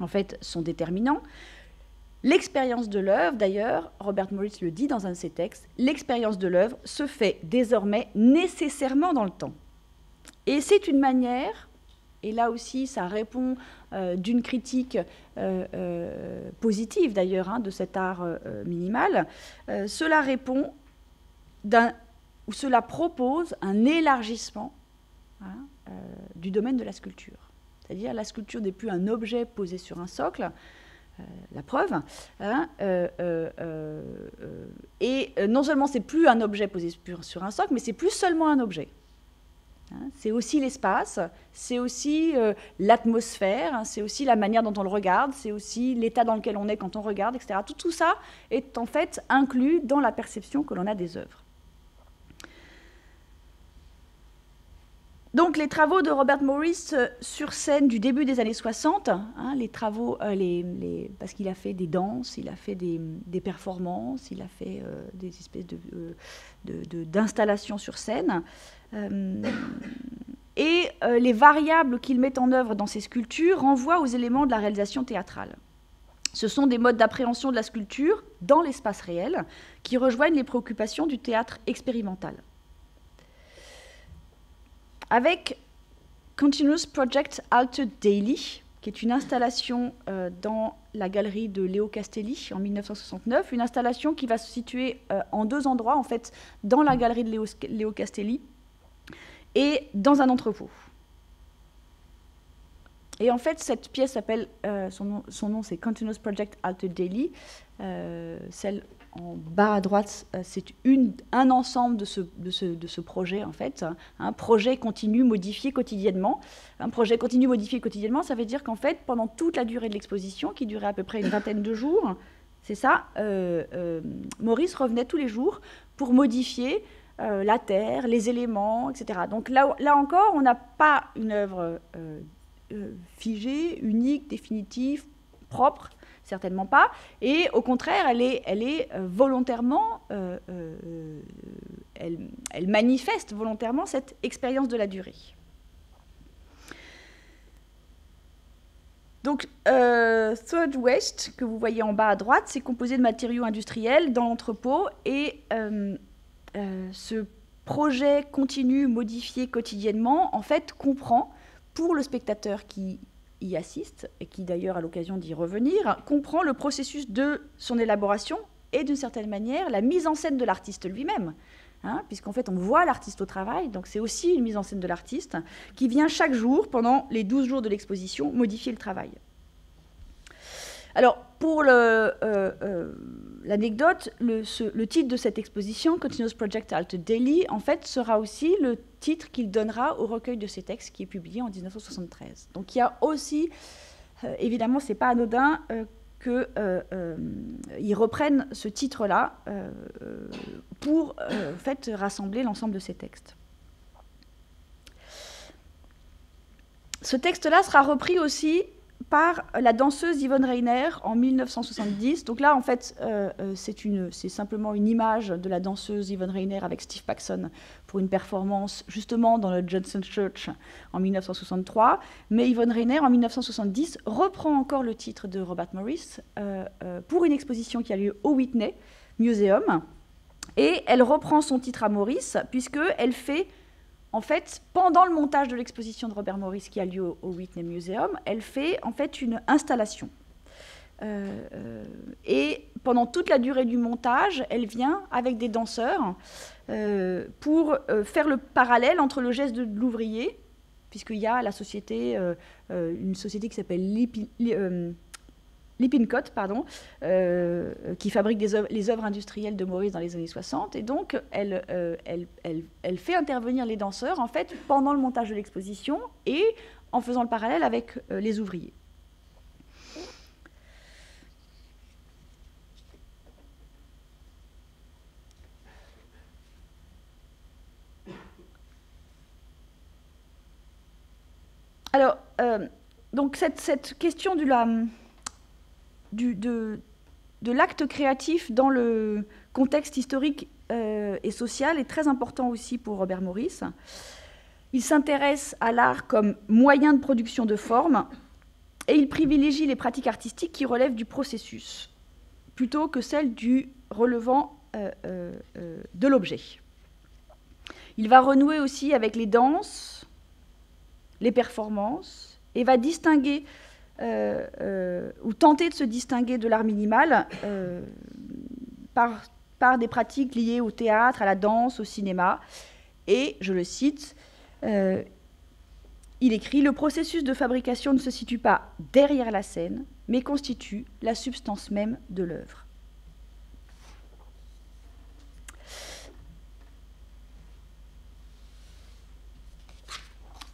en fait, sont déterminants. L'expérience de l'œuvre, d'ailleurs, Robert Morris le dit dans un de ses textes, l'expérience de l'œuvre se fait désormais nécessairement dans le temps. Et c'est une manière, et là aussi ça répond d'une critique positive d'ailleurs hein, de cet art minimal, cela répond ou cela propose un élargissement hein, du domaine de la sculpture. C'est-à-dire la sculpture n'est plus un objet posé sur un socle, la preuve, hein, et non seulement c'est plus un objet posé sur un socle, mais c'est plus seulement un objet. C'est aussi l'espace, c'est aussi l'atmosphère, hein, c'est aussi la manière dont on le regarde, c'est aussi l'état dans lequel on est quand on regarde, etc. Tout ça est en fait inclus dans la perception que l'on a des œuvres. Donc les travaux de Robert Morris sur scène du début des années 60, hein, les travaux, parce qu'il a fait des danses, il a fait des performances, il a fait des espèces d'installations sur scène, et les variables qu'il met en œuvre dans ses sculptures renvoient aux éléments de la réalisation théâtrale. Ce sont des modes d'appréhension de la sculpture dans l'espace réel qui rejoignent les préoccupations du théâtre expérimental. Avec Continuous Project Altered Daily, qui est une installation dans la galerie de Leo Castelli en 1969, une installation qui va se situer en deux endroits, en fait, dans la galerie de Leo Castelli et dans un entrepôt. Et en fait, cette pièce s'appelle, son nom c'est Continuous Project Altered Daily, celle en bas à droite, c'est un ensemble de ce projet, en fait. Un projet continu modifié quotidiennement. Un projet continu modifié quotidiennement, ça veut dire qu'en fait, pendant toute la durée de l'exposition, qui durait à peu près une vingtaine de jours, c'est ça, Maurice revenait tous les jours pour modifier la terre, les éléments, etc. Donc là encore, on n'a pas une œuvre figée, unique, définitive, propre, certainement pas, et au contraire, elle est volontairement, elle manifeste volontairement cette expérience de la durée. Donc, Third Waste, que vous voyez en bas à droite, c'est composé de matériaux industriels dans l'entrepôt, et ce projet continu, modifié quotidiennement, en fait, comprend, pour le spectateur qui y assiste, et qui d'ailleurs a l'occasion d'y revenir, comprend le processus de son élaboration et d'une certaine manière la mise en scène de l'artiste lui-même, hein, puisqu'en fait on voit l'artiste au travail, donc c'est aussi une mise en scène de l'artiste qui vient chaque jour, pendant les 12 jours de l'exposition, modifier le travail. Alors, pour l'anecdote, le titre de cette exposition, Continuous Project Altered Daily, en fait, sera aussi le titre qu'il donnera au recueil de ses textes qui est publié en 1973. Donc il y a aussi, évidemment, ce n'est pas anodin qu'ils reprennent ce titre-là pour en fait, rassembler l'ensemble de ces textes. Ce texte-là sera repris aussi par la danseuse Yvonne Rainer en 1970. Donc là, en fait, c'est simplement une image de la danseuse Yvonne Rainer avec Steve Paxson pour une performance justement dans le Johnson Church en 1963. Mais Yvonne Rainer, en 1970, reprend encore le titre de Robert Morris pour une exposition qui a lieu au Whitney Museum. Et elle reprend son titre à Morris, puisqu'elle fait... En fait, pendant le montage de l'exposition de Robert Morris qui a lieu au Whitney Museum, elle fait en fait une installation. Et pendant toute la durée du montage, elle vient avec des danseurs pour faire le parallèle entre le geste de l'ouvrier puisqu'il y a la société, une société qui s'appelle Lippincott, pardon, qui fabrique les œuvres industrielles de Maurice dans les années 60. Et donc, elle fait intervenir les danseurs, en fait, pendant le montage de l'exposition et en faisant le parallèle avec les ouvriers. Alors, donc cette question de l'acte créatif dans le contexte historique et social est très important aussi pour Robert Morris. Il s'intéresse à l'art comme moyen de production de formes et il privilégie les pratiques artistiques qui relèvent du processus plutôt que celles du relevant de l'objet. Il va renouer aussi avec les danses, les performances, et va distinguer ou tenter de se distinguer de l'art minimal par des pratiques liées au théâtre, à la danse, au cinéma. Et, je le cite, il écrit « Le processus de fabrication ne se situe pas derrière la scène, mais constitue la substance même de l'œuvre. »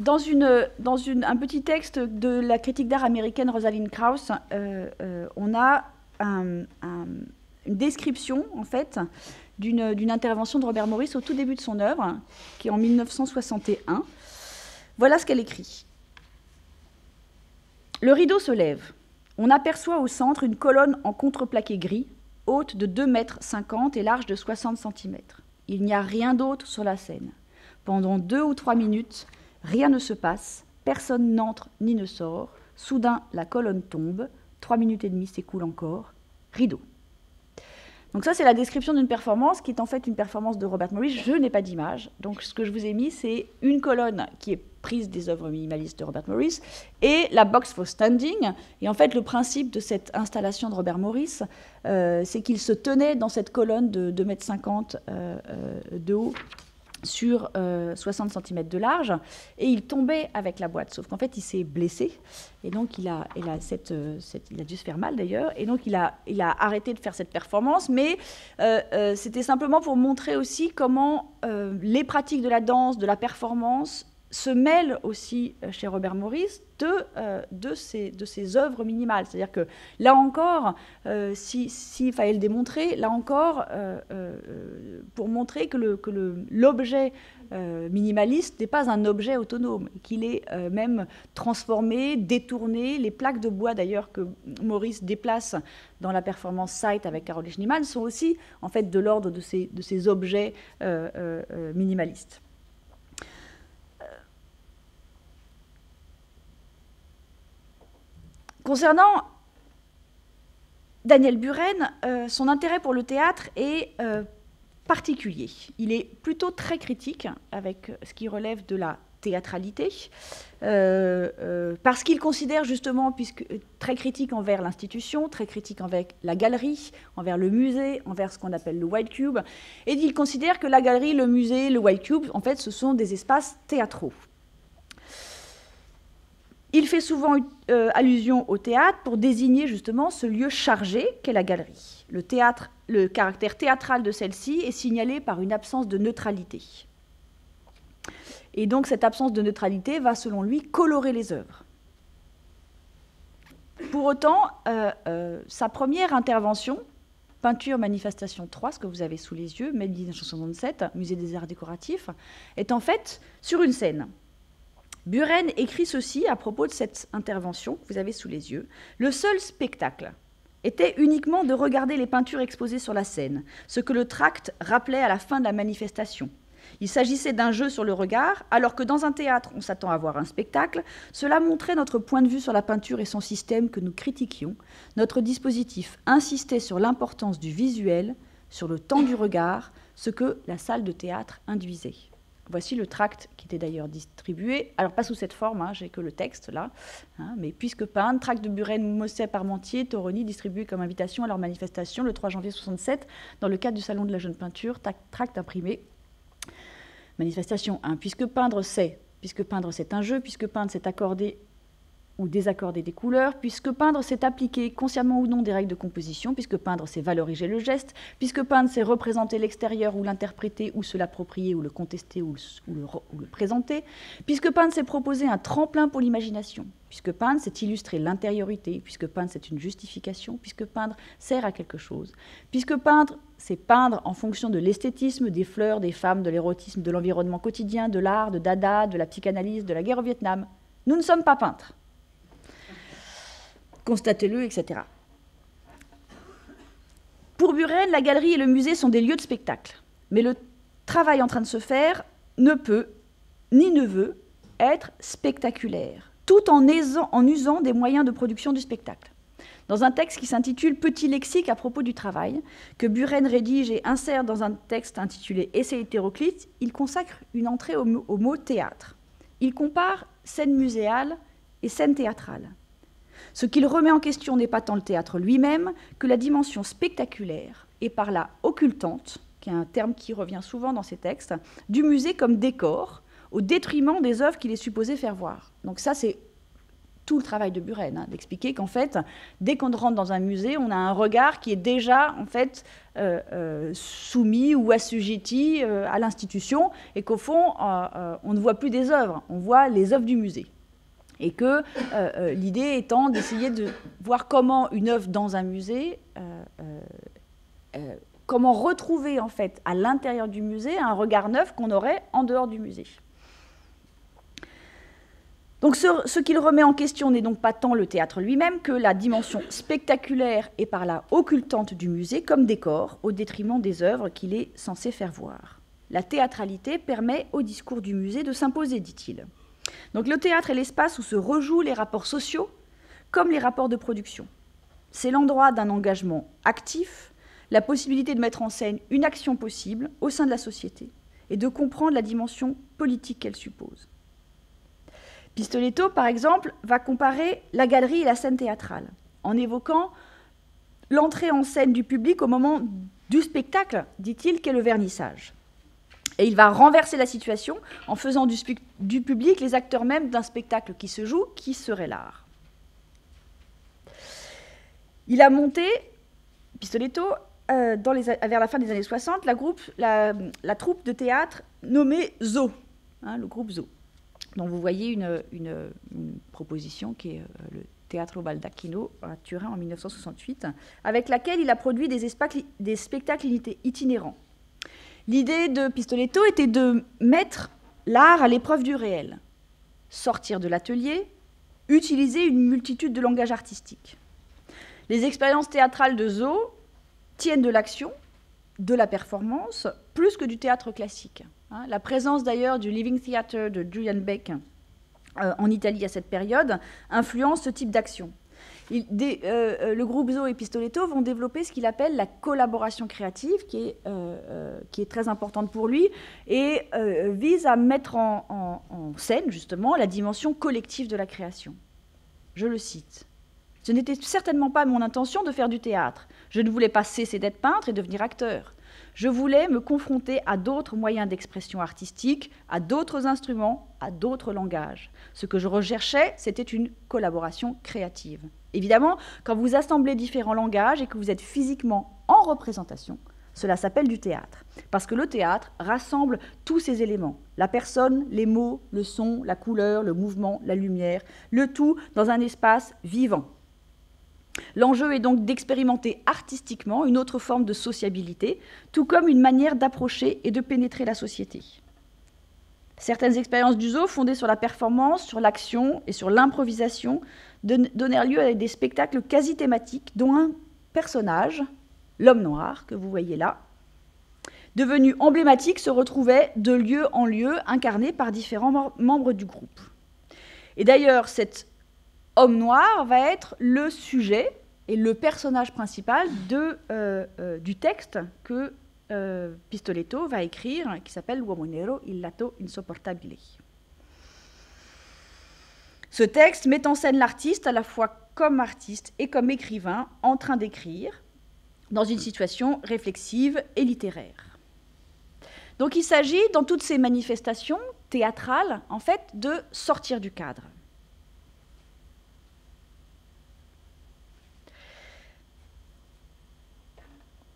Dans un petit texte de la critique d'art américaine Rosalind Krauss, on a une description, en fait, d'une intervention de Robert Morris au tout début de son œuvre, qui est en 1961. Voilà ce qu'elle écrit. « Le rideau se lève. On aperçoit au centre une colonne en contreplaqué gris, haute de 2,50 m et large de 60 cm. Il n'y a rien d'autre sur la scène. Pendant 2 ou 3 minutes, rien ne se passe, personne n'entre ni ne sort. Soudain, la colonne tombe. 3 minutes et demie s'écoulent encore. Rideau. » Donc ça, c'est la description d'une performance qui est en fait une performance de Robert Morris. Je n'ai pas d'image. Donc ce que je vous ai mis, c'est une colonne qui est prise des œuvres minimalistes de Robert Morris et la box for standing. Et en fait, le principe de cette installation de Robert Morris, c'est qu'il se tenait dans cette colonne de 2,50 m de haut sur 60 cm de large, et il tombait avec la boîte, sauf qu'en fait il s'est blessé, et donc il a dû se faire mal d'ailleurs, et donc il a arrêté de faire cette performance, mais c'était simplement pour montrer aussi comment les pratiques de la danse, de la performance, se mêlent aussi chez Robert Morris de ses œuvres minimales. C'est-à-dire que là encore, s'il fallait le démontrer, là encore, pour montrer que l'objet minimaliste n'est pas un objet autonome, qu'il est même transformé, détourné. Les plaques de bois d'ailleurs que Morris déplace dans la performance Sight avec Carole Schneemann sont aussi en fait de l'ordre de ces objets minimalistes. Concernant Daniel Buren, son intérêt pour le théâtre est particulier. Il est plutôt très critique avec ce qui relève de la théâtralité, parce qu'il considère justement, très critique envers l'institution, très critique envers la galerie, envers le musée, envers ce qu'on appelle le White Cube, et il considère que la galerie, le musée, le White Cube, en fait, ce sont des espaces théâtraux. Il fait souvent allusion au théâtre pour désigner justement ce lieu chargé qu'est la galerie. Le caractère théâtral de celle-ci est signalé par une absence de neutralité. Et donc cette absence de neutralité va, selon lui, colorer les œuvres. Pour autant, sa première intervention, Peinture Manifestation 3, ce que vous avez sous les yeux, mai 1967, Musée des Arts Décoratifs, est en fait sur une scène. Buren écrit ceci à propos de cette intervention que vous avez sous les yeux. « Le seul spectacle était uniquement de regarder les peintures exposées sur la scène, ce que le tract rappelait à la fin de la manifestation. Il s'agissait d'un jeu sur le regard, alors que dans un théâtre, on s'attend à voir un spectacle. Cela montrait notre point de vue sur la peinture et son système que nous critiquions. Notre dispositif insistait sur l'importance du visuel, sur le temps du regard, ce que la salle de théâtre induisait. » Voici le tract qui était d'ailleurs distribué, alors pas sous cette forme, hein, j'ai que le texte là, hein, mais puisque peindre, tract de Buren, Mosset, Parmentier, Toroni, distribué comme invitation à leur manifestation le 3 janvier 67, dans le cadre du Salon de la Jeune Peinture, tract imprimé. Manifestation 1. Puisque peindre c'est puisque peindre c'est un jeu, puisque peindre c'est accorder ou désaccorder des couleurs, puisque peindre c'est appliquer consciemment ou non des règles de composition, puisque peindre c'est valoriser le geste, puisque peindre c'est représenter l'extérieur ou l'interpréter ou se l'approprier ou le contester ou le présenter, puisque peindre c'est proposer un tremplin pour l'imagination, puisque peindre c'est illustrer l'intériorité, puisque peindre c'est une justification, puisque peindre sert à quelque chose, puisque peindre c'est peindre en fonction de l'esthétisme, des fleurs, des femmes, de l'érotisme, de l'environnement quotidien, de l'art, de Dada, de la psychanalyse, de la guerre au Vietnam. Nous ne sommes pas peintres. Constatez-le, etc. Pour Buren, la galerie et le musée sont des lieux de spectacle. Mais le travail en train de se faire ne peut, ni ne veut, être spectaculaire, tout en usant des moyens de production du spectacle. Dans un texte qui s'intitule « Petit lexique à propos du travail », que Buren rédige et insère dans un texte intitulé « Essai hétéroclite », il consacre une entrée au mot « théâtre ». Il compare scène muséale et scène théâtrale. Ce qu'il remet en question n'est pas tant le théâtre lui-même que la dimension spectaculaire et par là occultante, qui est un terme qui revient souvent dans ces textes, du musée comme décor, au détriment des œuvres qu'il est supposé faire voir. Donc ça, c'est tout le travail de Buren, d'expliquer qu'en fait, dès qu'on rentre dans un musée, on a un regard qui est déjà en fait soumis ou assujetti à l'institution, et qu'au fond, on ne voit plus des œuvres, on voit les œuvres du musée. Et que l'idée étant d'essayer de voir comment une œuvre dans un musée, comment retrouver en fait à l'intérieur du musée un regard neuf qu'on aurait en dehors du musée. Donc ce qu'il remet en question n'est donc pas tant le théâtre lui-même que la dimension spectaculaire et par là occultante du musée comme décor au détriment des œuvres qu'il est censé faire voir. La théâtralité permet au discours du musée de s'imposer, dit-il. Donc le théâtre est l'espace où se rejouent les rapports sociaux comme les rapports de production. C'est l'endroit d'un engagement actif, la possibilité de mettre en scène une action possible au sein de la société et de comprendre la dimension politique qu'elle suppose. Pistoletto, par exemple, va comparer la galerie et la scène théâtrale en évoquant l'entrée en scène du public au moment du spectacle, dit-il, qu'est le vernissage. Et il va renverser la situation en faisant du public les acteurs mêmes d'un spectacle qui se joue, qui serait l'art. Il a monté, Pistoletto, vers la fin des années 60, la troupe de théâtre nommée Zoo, le groupe Zoo, dont vous voyez une proposition qui est le Teatro Baldacchino à Turin en 1968, avec laquelle il a produit des spectacles itinérants. L'idée de Pistoletto était de mettre l'art à l'épreuve du réel, sortir de l'atelier, utiliser une multitude de langages artistiques. Les expériences théâtrales de Zoo tiennent de l'action, de la performance, plus que du théâtre classique. La présence d'ailleurs du Living Theatre de Julian Beck en Italie à cette période influence ce type d'action. Le groupe Zoo et Pistoletto vont développer ce qu'il appelle la collaboration créative, qui est très importante pour lui, et vise à mettre en scène, justement, la dimension collective de la création. Je le cite. « Ce n'était certainement pas mon intention de faire du théâtre. Je ne voulais pas cesser d'être peintre et devenir acteur. Je voulais me confronter à d'autres moyens d'expression artistique, à d'autres instruments, à d'autres langages. Ce que je recherchais, c'était une collaboration créative. » Évidemment, quand vous assemblez différents langages et que vous êtes physiquement en représentation, cela s'appelle du théâtre. Parce que le théâtre rassemble tous ces éléments. La personne, les mots, le son, la couleur, le mouvement, la lumière, le tout dans un espace vivant. L'enjeu est donc d'expérimenter artistiquement une autre forme de sociabilité, tout comme une manière d'approcher et de pénétrer la société. Certaines expériences du zoo, fondées sur la performance, sur l'action et sur l'improvisation, donnèrent lieu à des spectacles quasi thématiques, dont un personnage, l'homme noir, que vous voyez là, devenu emblématique, se retrouvait de lieu en lieu, incarné par différents membres du groupe. Et d'ailleurs, cet homme noir va être le sujet et le personnage principal du texte que Pistoletto va écrire, qui s'appelle L'uomo nero, il lato insopportabile. Ce texte met en scène l'artiste à la fois comme artiste et comme écrivain en train d'écrire dans une situation réflexive et littéraire. Donc il s'agit, dans toutes ces manifestations, théâtrale, en fait, de sortir du cadre.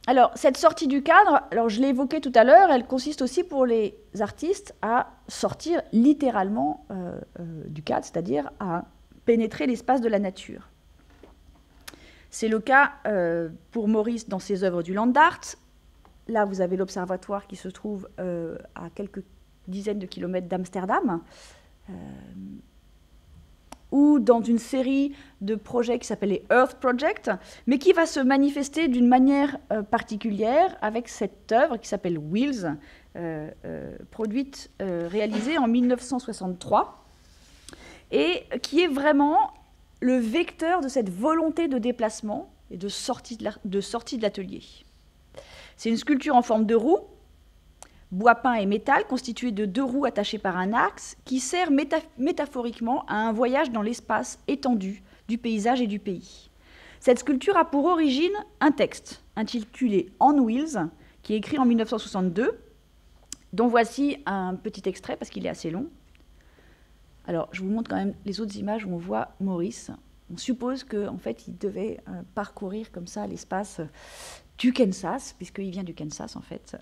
Alors, cette sortie du cadre, alors je l'ai évoqué tout à l'heure, elle consiste aussi pour les artistes à sortir littéralement du cadre, c'est-à-dire à pénétrer l'espace de la nature. C'est le cas pour Maurice dans ses œuvres du Land Art. Là, vous avez l'observatoire qui se trouve à quelques dizaines de kilomètres d'Amsterdam, ou dans une série de projets qui s'appelle les Earth Project, mais qui va se manifester d'une manière particulière avec cette œuvre qui s'appelle Wheels, réalisée en 1963, et qui est vraiment le vecteur de cette volonté de déplacement et de sortie de l'atelier. C'est une sculpture en forme de roue, bois peint et métal, constituée de 2 roues attachées par un axe, qui sert métaphoriquement à un voyage dans l'espace étendu du paysage et du pays. Cette sculpture a pour origine un texte intitulé On Wheels, qui est écrit en 1962, dont voici un petit extrait parce qu'il est assez long. Alors, je vous montre quand même les autres images où on voit Maurice. On suppose qu'en fait, il devait parcourir comme ça l'espace du Kansas, puisqu'il vient du Kansas, en fait.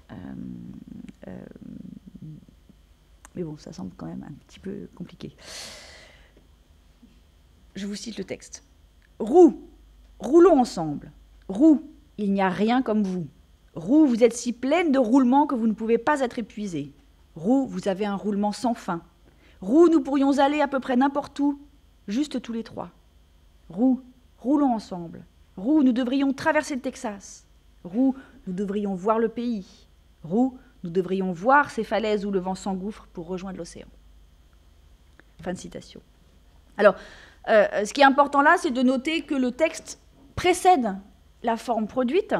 Mais bon, ça semble quand même un petit peu compliqué. Je vous cite le texte. « Roux, roulons ensemble. Roux, il n'y a rien comme vous. Roux, vous êtes si pleine de roulements que vous ne pouvez pas être épuisée. Roux, vous avez un roulement sans fin. Roux, nous pourrions aller à peu près n'importe où, juste tous les 3. Roux, roulons ensemble. Roux, nous devrions traverser le Texas. Roux, nous devrions voir le pays. Roux, nous devrions voir ces falaises où le vent s'engouffre pour rejoindre l'océan. » Fin de citation. Alors, ce qui est important là, c'est de noter que le texte précède la forme produite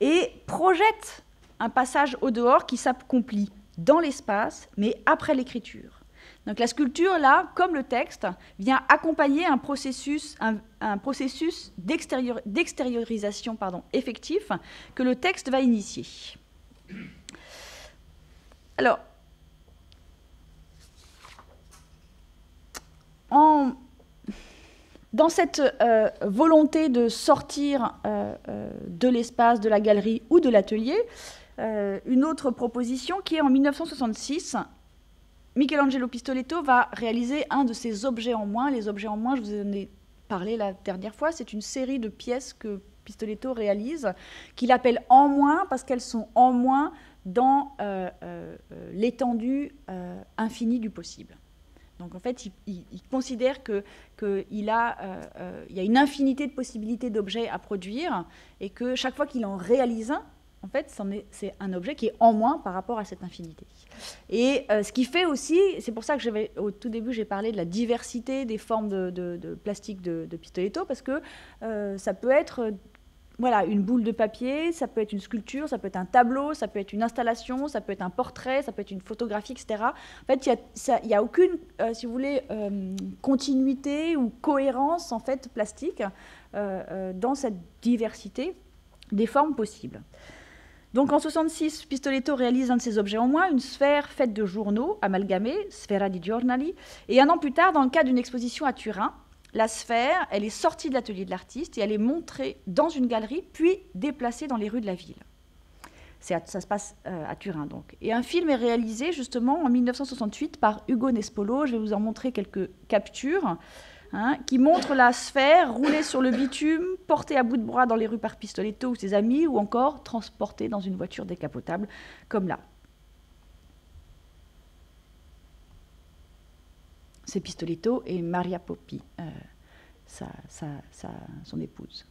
et projette un passage au dehors qui s'accomplit dans l'espace, mais après l'écriture. Donc la sculpture, là, comme le texte, vient accompagner un processus d'extériorisation effectif que le texte va initier. Alors, dans cette volonté de sortir de l'espace, de la galerie ou de l'atelier, une autre proposition qui est en 1966, Michelangelo Pistoletto va réaliser un de ses objets en moins. Les objets en moins, je vous en ai parlé la dernière fois, c'est une série de pièces que Pistoletto réalise, qu'il appelle en moins parce qu'elles sont en moins dans l'étendue infinie du possible. Donc en fait, il considère qu'il y a une infinité de possibilités d'objets à produire et que chaque fois qu'il en réalise un, en fait, c'est un objet qui est en moins par rapport à cette infinité. Et ce qui fait aussi, c'est pour ça que au tout début, j'ai parlé de la diversité des formes de plastique de Pistoletto, parce que ça peut être voilà, une boule de papier, ça peut être une sculpture, ça peut être un tableau, ça peut être une installation, ça peut être un portrait, ça peut être une photographie, etc. En fait, il n'y a aucune, si vous voulez, continuité ou cohérence en fait, plastique dans cette diversité des formes possibles. Donc en 1966, Pistoletto réalise un de ses objets en moins, une sphère faite de journaux amalgamés, Sfera di Giornali, et un an plus tard, dans le cadre d'une exposition à Turin, la sphère, elle est sortie de l'atelier de l'artiste et elle est montrée dans une galerie, puis déplacée dans les rues de la ville. Ça se passe à Turin, donc. Et un film est réalisé, justement, en 1968 par Ugo Nespolo. Je vais vous en montrer quelques captures, qui montrent la sphère roulée sur le bitume, portée à bout de bras dans les rues par Pistoletto ou ses amis, ou encore transportée dans une voiture décapotable, comme là. C'est Pistoletto et Maria Poppi, son épouse.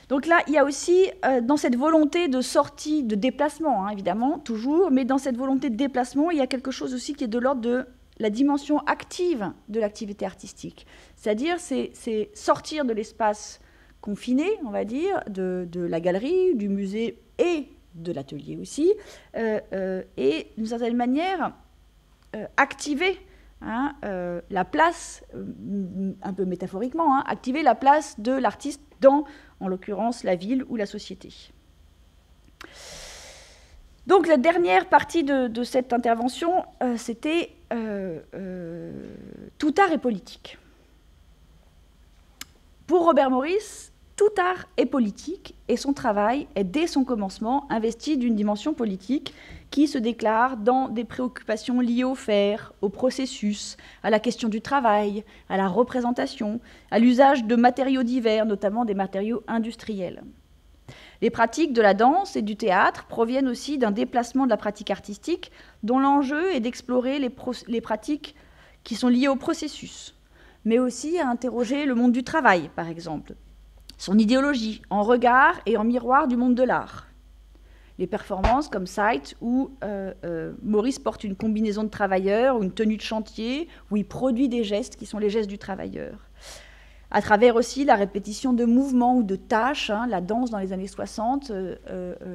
Donc là, il y a aussi, dans cette volonté de sortie, de déplacement, évidemment, toujours, mais dans cette volonté de déplacement, il y a quelque chose aussi qui est de l'ordre de la dimension active de l'activité artistique. C'est-à-dire, c'est sortir de l'espace confiné, on va dire, de la galerie, du musée et de l'atelier aussi, et d'une certaine manière, activer hein, la place, un peu métaphoriquement, hein, activer la place de l'artiste dans, en l'occurrence, la ville ou la société. Donc la dernière partie de cette intervention, c'était tout art est politique. Pour Robert Morris, tout art est politique et son travail est dès son commencement investi d'une dimension politique qui se déclare dans des préoccupations liées au faire, au processus, à la question du travail, à la représentation, à l'usage de matériaux divers, notamment des matériaux industriels. Les pratiques de la danse et du théâtre proviennent aussi d'un déplacement de la pratique artistique dont l'enjeu est d'explorer les pratiques qui sont liées au processus, mais aussi à interroger le monde du travail, par exemple, son idéologie en regard et en miroir du monde de l'art. Les performances comme Sight, où Morris porte une combinaison de travailleurs ou une tenue de chantier, où il produit des gestes qui sont les gestes du travailleur. À travers aussi la répétition de mouvements ou de tâches, hein, la danse dans les années 60,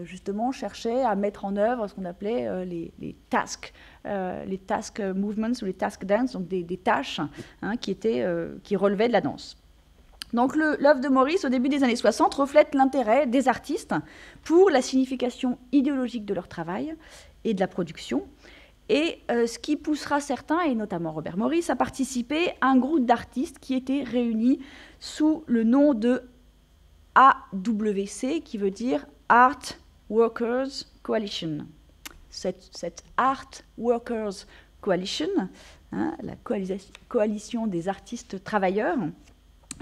justement, cherchait à mettre en œuvre ce qu'on appelait les task movements ou les task dance, donc des tâches hein, qui relevaient de la danse. Donc l'œuvre de Morris, au début des années 60, reflète l'intérêt des artistes pour la signification idéologique de leur travail et de la production, et ce qui poussera certains, et notamment Robert Morris, à participer à un groupe d'artistes qui était réunis sous le nom de AWC, qui veut dire Art Workers Coalition. Cette Art Workers Coalition, hein, la coalition des artistes travailleurs,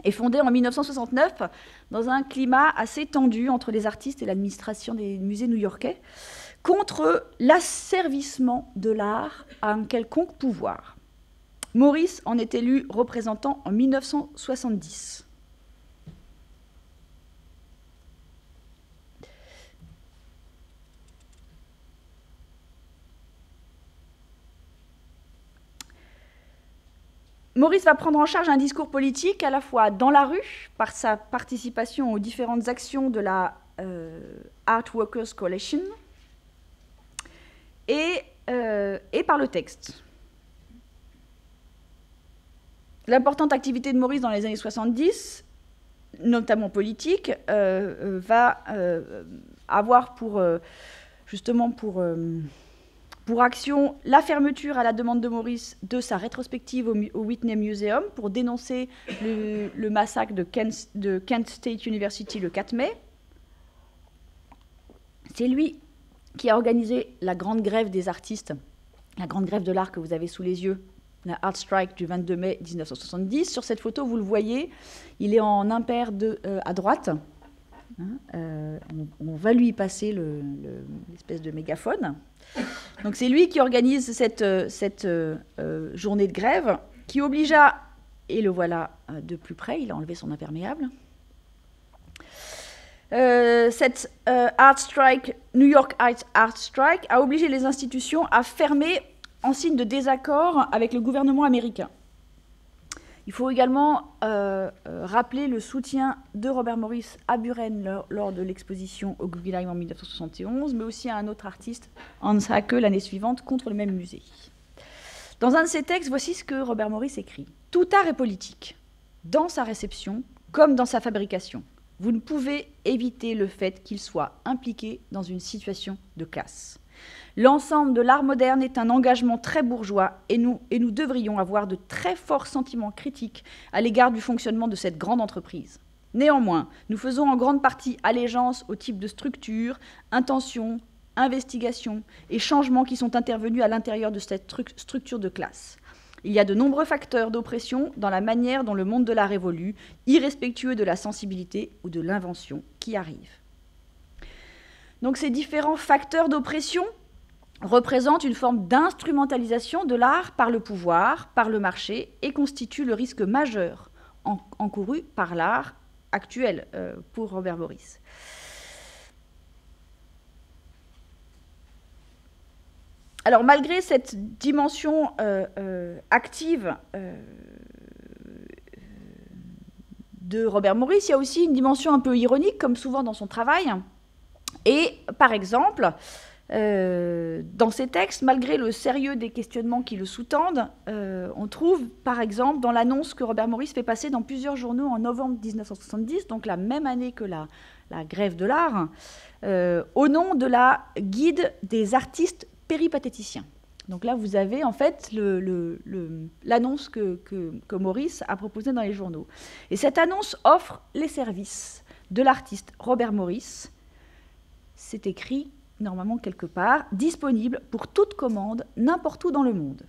est fondée en 1969 dans un climat assez tendu entre les artistes et l'administration des musées new-yorkais, contre l'asservissement de l'art à un quelconque pouvoir. Morris en est élu représentant en 1970. Morris va prendre en charge un discours politique à la fois dans la rue, par sa participation aux différentes actions de la Art Workers Coalition, et par le texte. L'importante activité de Morris dans les années 70, notamment politique, va avoir pour action la fermeture à la demande de Morris de sa rétrospective au Whitney Museum pour dénoncer le massacre de Kent State University le 4 mai. C'est lui qui a organisé la grande grève des artistes, la grande grève de l'art que vous avez sous les yeux, la Art Strike du 22 mai 1970. Sur cette photo, vous le voyez, il est en impair à droite. On va lui passer l'espèce de mégaphone. Donc c'est lui qui organise cette journée de grève, qui obligea, et le voilà de plus près, il a enlevé son imperméable, cette Art Strike, New York Art Strike, a obligé les institutions à fermer en signe de désaccord avec le gouvernement américain. Il faut également rappeler le soutien de Robert Morris à Buren lors de l'exposition au Guggenheim en 1971, mais aussi à un autre artiste, Hans Haacke, l'année suivante, contre le même musée. Dans un de ses textes, voici ce que Robert Morris écrit. « Tout art est politique, dans sa réception comme dans sa fabrication. Vous ne pouvez éviter le fait qu'il soit impliqué dans une situation de classe. L'ensemble de l'art moderne est un engagement très bourgeois et nous devrions avoir de très forts sentiments critiques à l'égard du fonctionnement de cette grande entreprise. Néanmoins, nous faisons en grande partie allégeance au type de structure, intention, investigation et changements qui sont intervenus à l'intérieur de cette structure de classe. Il y a de nombreux facteurs d'oppression dans la manière dont le monde de l'art évolue, irrespectueux de la sensibilité ou de l'invention qui arrive. » Donc ces différents facteurs d'oppression représentent une forme d'instrumentalisation de l'art par le pouvoir, par le marché, et constituent le risque majeur encouru par l'art actuel pour Robert Morris. Alors, malgré cette dimension active de Robert Morris, il y a aussi une dimension un peu ironique, comme souvent dans son travail. Et, par exemple, Dans ces textes, malgré le sérieux des questionnements qui le sous-tendent, on trouve, par exemple, dans l'annonce que Robert Morris fait passer dans plusieurs journaux en novembre 1970, donc la même année que la grève de l'art, au nom de la Guide des artistes péripatéticiens. Donc là, vous avez en fait l'annonce que Morris a proposée dans les journaux. Et cette annonce offre les services de l'artiste Robert Morris. C'est écrit normalement quelque part, disponible pour toute commande, n'importe où dans le monde.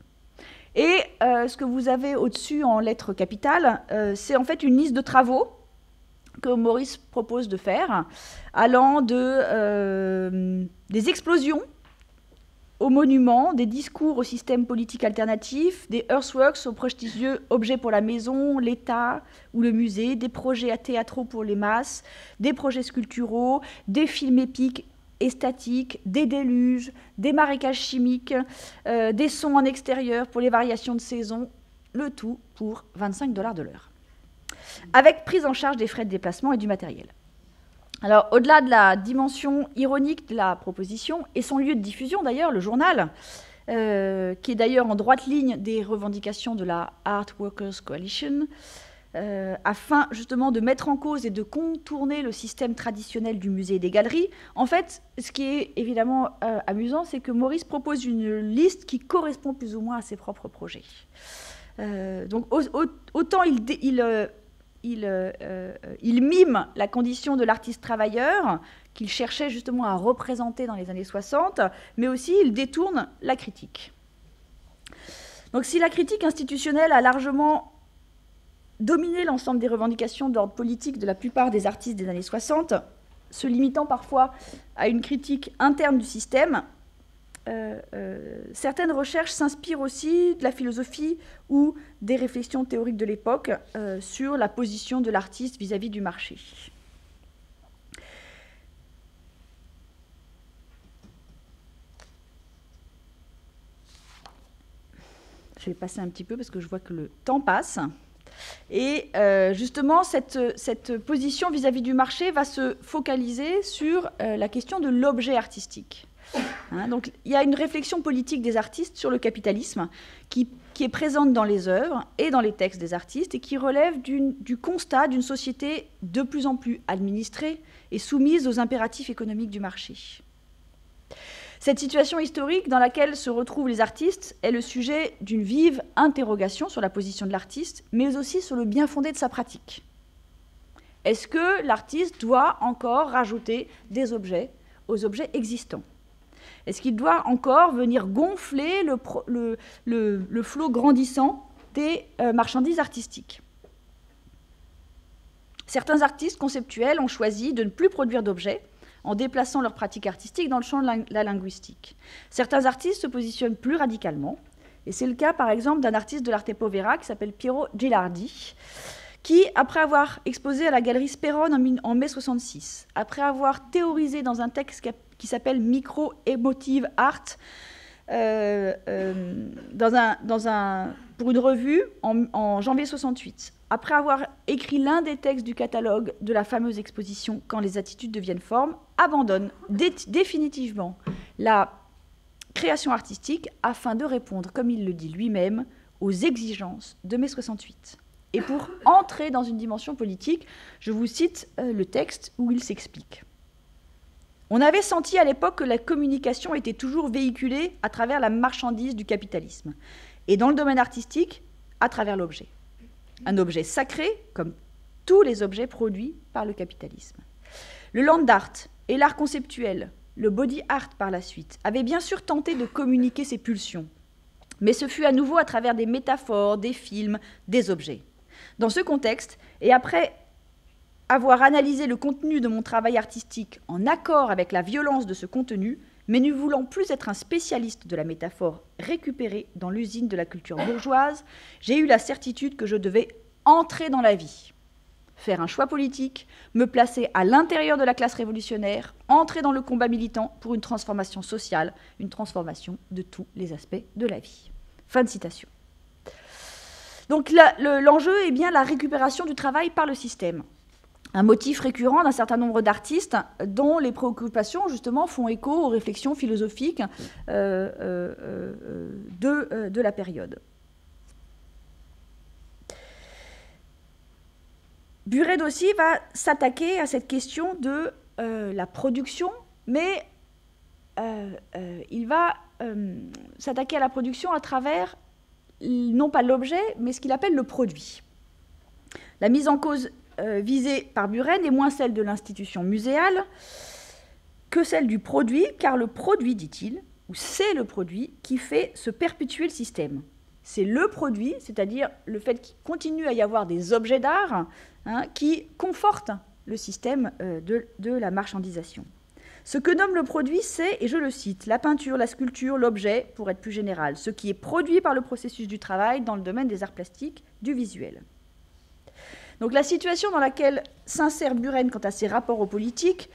Et ce que vous avez au-dessus en lettres capitales, c'est en fait une liste de travaux que Morris propose de faire, allant des explosions aux monuments, des discours au système politique alternatif, des earthworks aux prestigieux objets pour la maison, l'État ou le musée, des projets théâtraux pour les masses, des projets sculpturaux, des films épiques et statiques, des déluges, des marécages chimiques, des sons en extérieur pour les variations de saison, le tout pour 25 $ de l'heure, avec prise en charge des frais de déplacement et du matériel. Alors, au-delà de la dimension ironique de la proposition, et son lieu de diffusion d'ailleurs, le journal, qui est d'ailleurs en droite ligne des revendications de la Art Workers Coalition, afin justement de mettre en cause et de contourner le système traditionnel du musée et des galeries. En fait, ce qui est évidemment amusant, c'est que Morris propose une liste qui correspond plus ou moins à ses propres projets. Donc autant il mime la condition de l'artiste travailleur qu'il cherchait justement à représenter dans les années 60, mais aussi il détourne la critique. Donc si la critique institutionnelle a largement dominé l'ensemble des revendications d'ordre politique de la plupart des artistes des années 60, se limitant parfois à une critique interne du système, certaines recherches s'inspirent aussi de la philosophie ou des réflexions théoriques de l'époque sur la position de l'artiste vis-à-vis du marché. Je vais passer un petit peu parce que je vois que le temps passe. Et justement, cette position vis-à-vis du marché va se focaliser sur la question de l'objet artistique. Donc, il y a une réflexion politique des artistes sur le capitalisme qui est présente dans les œuvres et dans les textes des artistes et qui relève du constat d'une société de plus en plus administrée et soumise aux impératifs économiques du marché. Cette situation historique dans laquelle se retrouvent les artistes est le sujet d'une vive interrogation sur la position de l'artiste, mais aussi sur le bien-fondé de sa pratique. Est-ce que l'artiste doit encore rajouter des objets aux objets existants ? Est-ce qu'il doit encore venir gonfler le flot grandissant des marchandises artistiques ? Certains artistes conceptuels ont choisi de ne plus produire d'objets en déplaçant leur pratique artistique dans le champ de la linguistique. Certains artistes se positionnent plus radicalement, et c'est le cas par exemple d'un artiste de l'Arte Povera qui s'appelle Piero Gilardi, qui, après avoir exposé à la galerie Sperone en mai 1966, après avoir théorisé dans un texte qui s'appelle Micro-Emotive Art, pour une revue en janvier 1968, après avoir écrit l'un des textes du catalogue de la fameuse exposition « Quand les attitudes deviennent formes », abandonne définitivement la création artistique afin de répondre, comme il le dit lui-même, aux exigences de mai 68. Et pour entrer dans une dimension politique, je vous cite le texte où il s'explique. On avait senti à l'époque que la communication était toujours véhiculée à travers la marchandise du capitalisme, et dans le domaine artistique, à travers l'objet. Un objet sacré, comme tous les objets produits par le capitalisme. Le land art et l'art conceptuel, le body art par la suite, avaient bien sûr tenté de communiquer ces pulsions, mais ce fut à nouveau à travers des métaphores, des films, des objets. Dans ce contexte, et après avoir analysé le contenu de mon travail artistique en accord avec la violence de ce contenu, mais ne voulant plus être un spécialiste de la métaphore récupérée dans l'usine de la culture bourgeoise, j'ai eu la certitude que je devais entrer dans la vie, faire un choix politique, me placer à l'intérieur de la classe révolutionnaire, entrer dans le combat militant pour une transformation sociale, une transformation de tous les aspects de la vie. Fin de citation. Donc l'enjeu est bien la récupération du travail par le système. un motif récurrent d'un certain nombre d'artistes dont les préoccupations, justement, font écho aux réflexions philosophiques de la période. Buren aussi va s'attaquer à cette question de la production, mais il va s'attaquer à la production à travers, non pas l'objet, mais ce qu'il appelle le produit. La mise en cause visée par Buren est moins celle de l'institution muséale que celle du produit, car le produit, dit-il, ou c'est le produit qui fait se perpétuer le système. C'est le produit, c'est-à-dire le fait qu'il continue à y avoir des objets d'art, hein, qui confortent le système de la marchandisation. Ce que nomme le produit, c'est, et je le cite, la peinture, la sculpture, l'objet, pour être plus général, ce qui est produit par le processus du travail dans le domaine des arts plastiques, du visuel. Donc la situation dans laquelle s'insère Buren quant à ses rapports aux politiques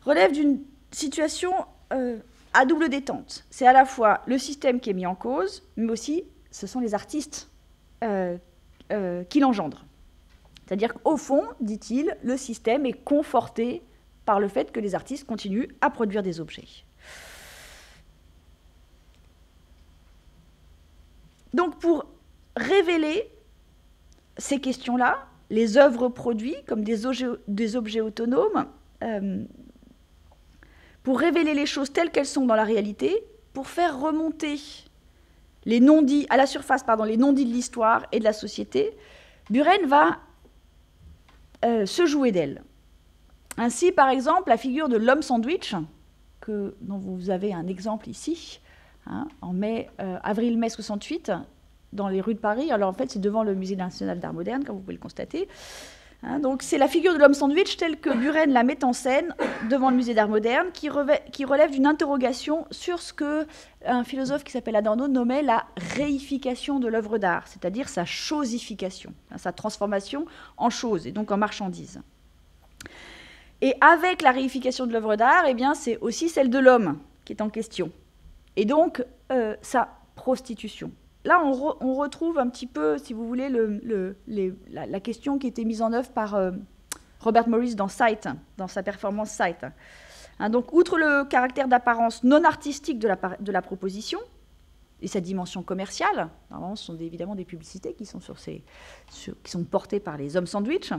relève d'une situation à double détente. C'est à la fois le système qui est mis en cause, mais aussi ce sont les artistes qui l'engendrent. C'est-à-dire qu'au fond, dit-il, le système est conforté par le fait que les artistes continuent à produire des objets. Donc pour révéler ces questions-là, les œuvres produites comme des objets autonomes, pour révéler les choses telles qu'elles sont dans la réalité, pour faire remonter les non-dits, à la surface, les non-dits de l'histoire et de la société, Buren va se jouer d'elle. Ainsi, par exemple, la figure de l'homme sandwich, dont vous avez un exemple ici, hein, en avril-mai 68, dans les rues de Paris. Alors en fait, c'est devant le Musée national d'art moderne, comme vous pouvez le constater. Hein, donc c'est la figure de l'homme sandwich telle que Buren la met en scène devant le Musée d'art moderne, qui relève d'une interrogation sur ce qu'un philosophe qui s'appelle Adorno nommait la réification de l'œuvre d'art, c'est-à-dire sa chosification, hein, sa transformation en chose et donc en marchandise. Et avec la réification de l'œuvre d'art, eh bien, c'est aussi celle de l'homme qui est en question. Et donc, sa prostitution. Là, on retrouve un petit peu, si vous voulez, la question qui était mise en œuvre par Robert Morris dans Sight, dans sa performance Sight. Hein, donc, outre le caractère d'apparence non artistique de la proposition et sa dimension commerciale, normalement, ce sont évidemment des publicités qui sont, qui sont portées par les hommes sandwich,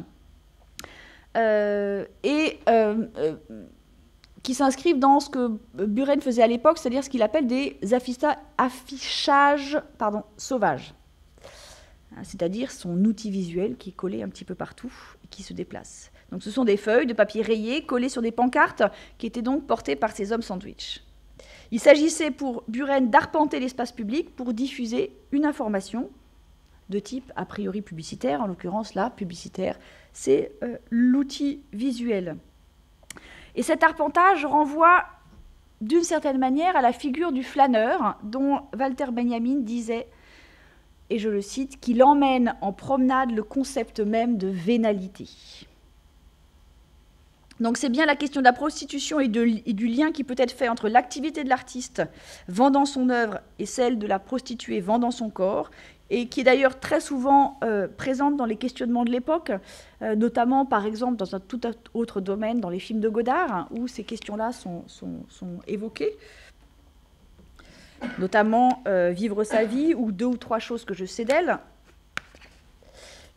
qui s'inscrivent dans ce que Buren faisait à l'époque, c'est-à-dire ce qu'il appelle des affichages sauvages. C'est-à-dire son outil visuel qui est collé un petit peu partout et qui se déplace. Donc ce sont des feuilles de papier rayées collées sur des pancartes qui étaient donc portées par ces hommes sandwich. Il s'agissait pour Buren d'arpenter l'espace public pour diffuser une information de type a priori publicitaire, en l'occurrence là, publicitaire, c'est l'outil visuel. Et cet arpentage renvoie d'une certaine manière à la figure du flâneur dont Walter Benjamin disait, et je le cite, qu'il emmène en promenade le concept même de vénalité. Donc c'est bien la question de la prostitution et du lien qui peut être fait entre l'activité de l'artiste vendant son œuvre et celle de la prostituée vendant son corps, et qui est d'ailleurs très souvent présente dans les questionnements de l'époque, notamment par exemple dans un tout autre domaine, dans les films de Godard, hein, où ces questions-là sont évoquées, notamment Vivre sa vie ou Deux ou trois choses que je sais d'elle.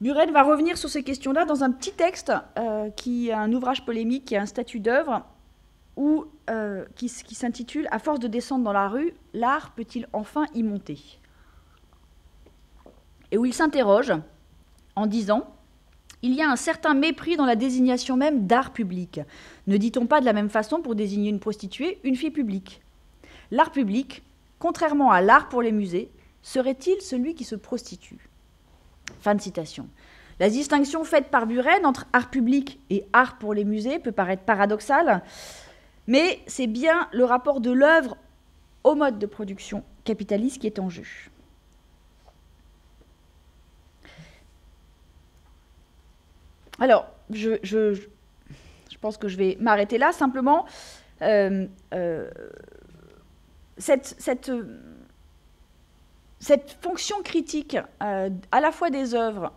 Buren va revenir sur ces questions-là dans un petit texte qui est un ouvrage polémique, qui est un statut d'œuvre, qui s'intitule « À force de descendre dans la rue, l'art peut-il enfin y monter ?» et où il s'interroge en disant « Il y a un certain mépris dans la désignation même d'art public. Ne dit-on pas de la même façon pour désigner une prostituée, une fille publique ? L'art public, contrairement à l'art pour les musées, serait-il celui qui se prostitue ?» Fin de citation. La distinction faite par Buren entre art public et art pour les musées peut paraître paradoxale, mais c'est bien le rapport de l'œuvre au mode de production capitaliste qui est en jeu. Alors, je pense que je vais m'arrêter là. Simplement, cette cette fonction critique à la fois des œuvres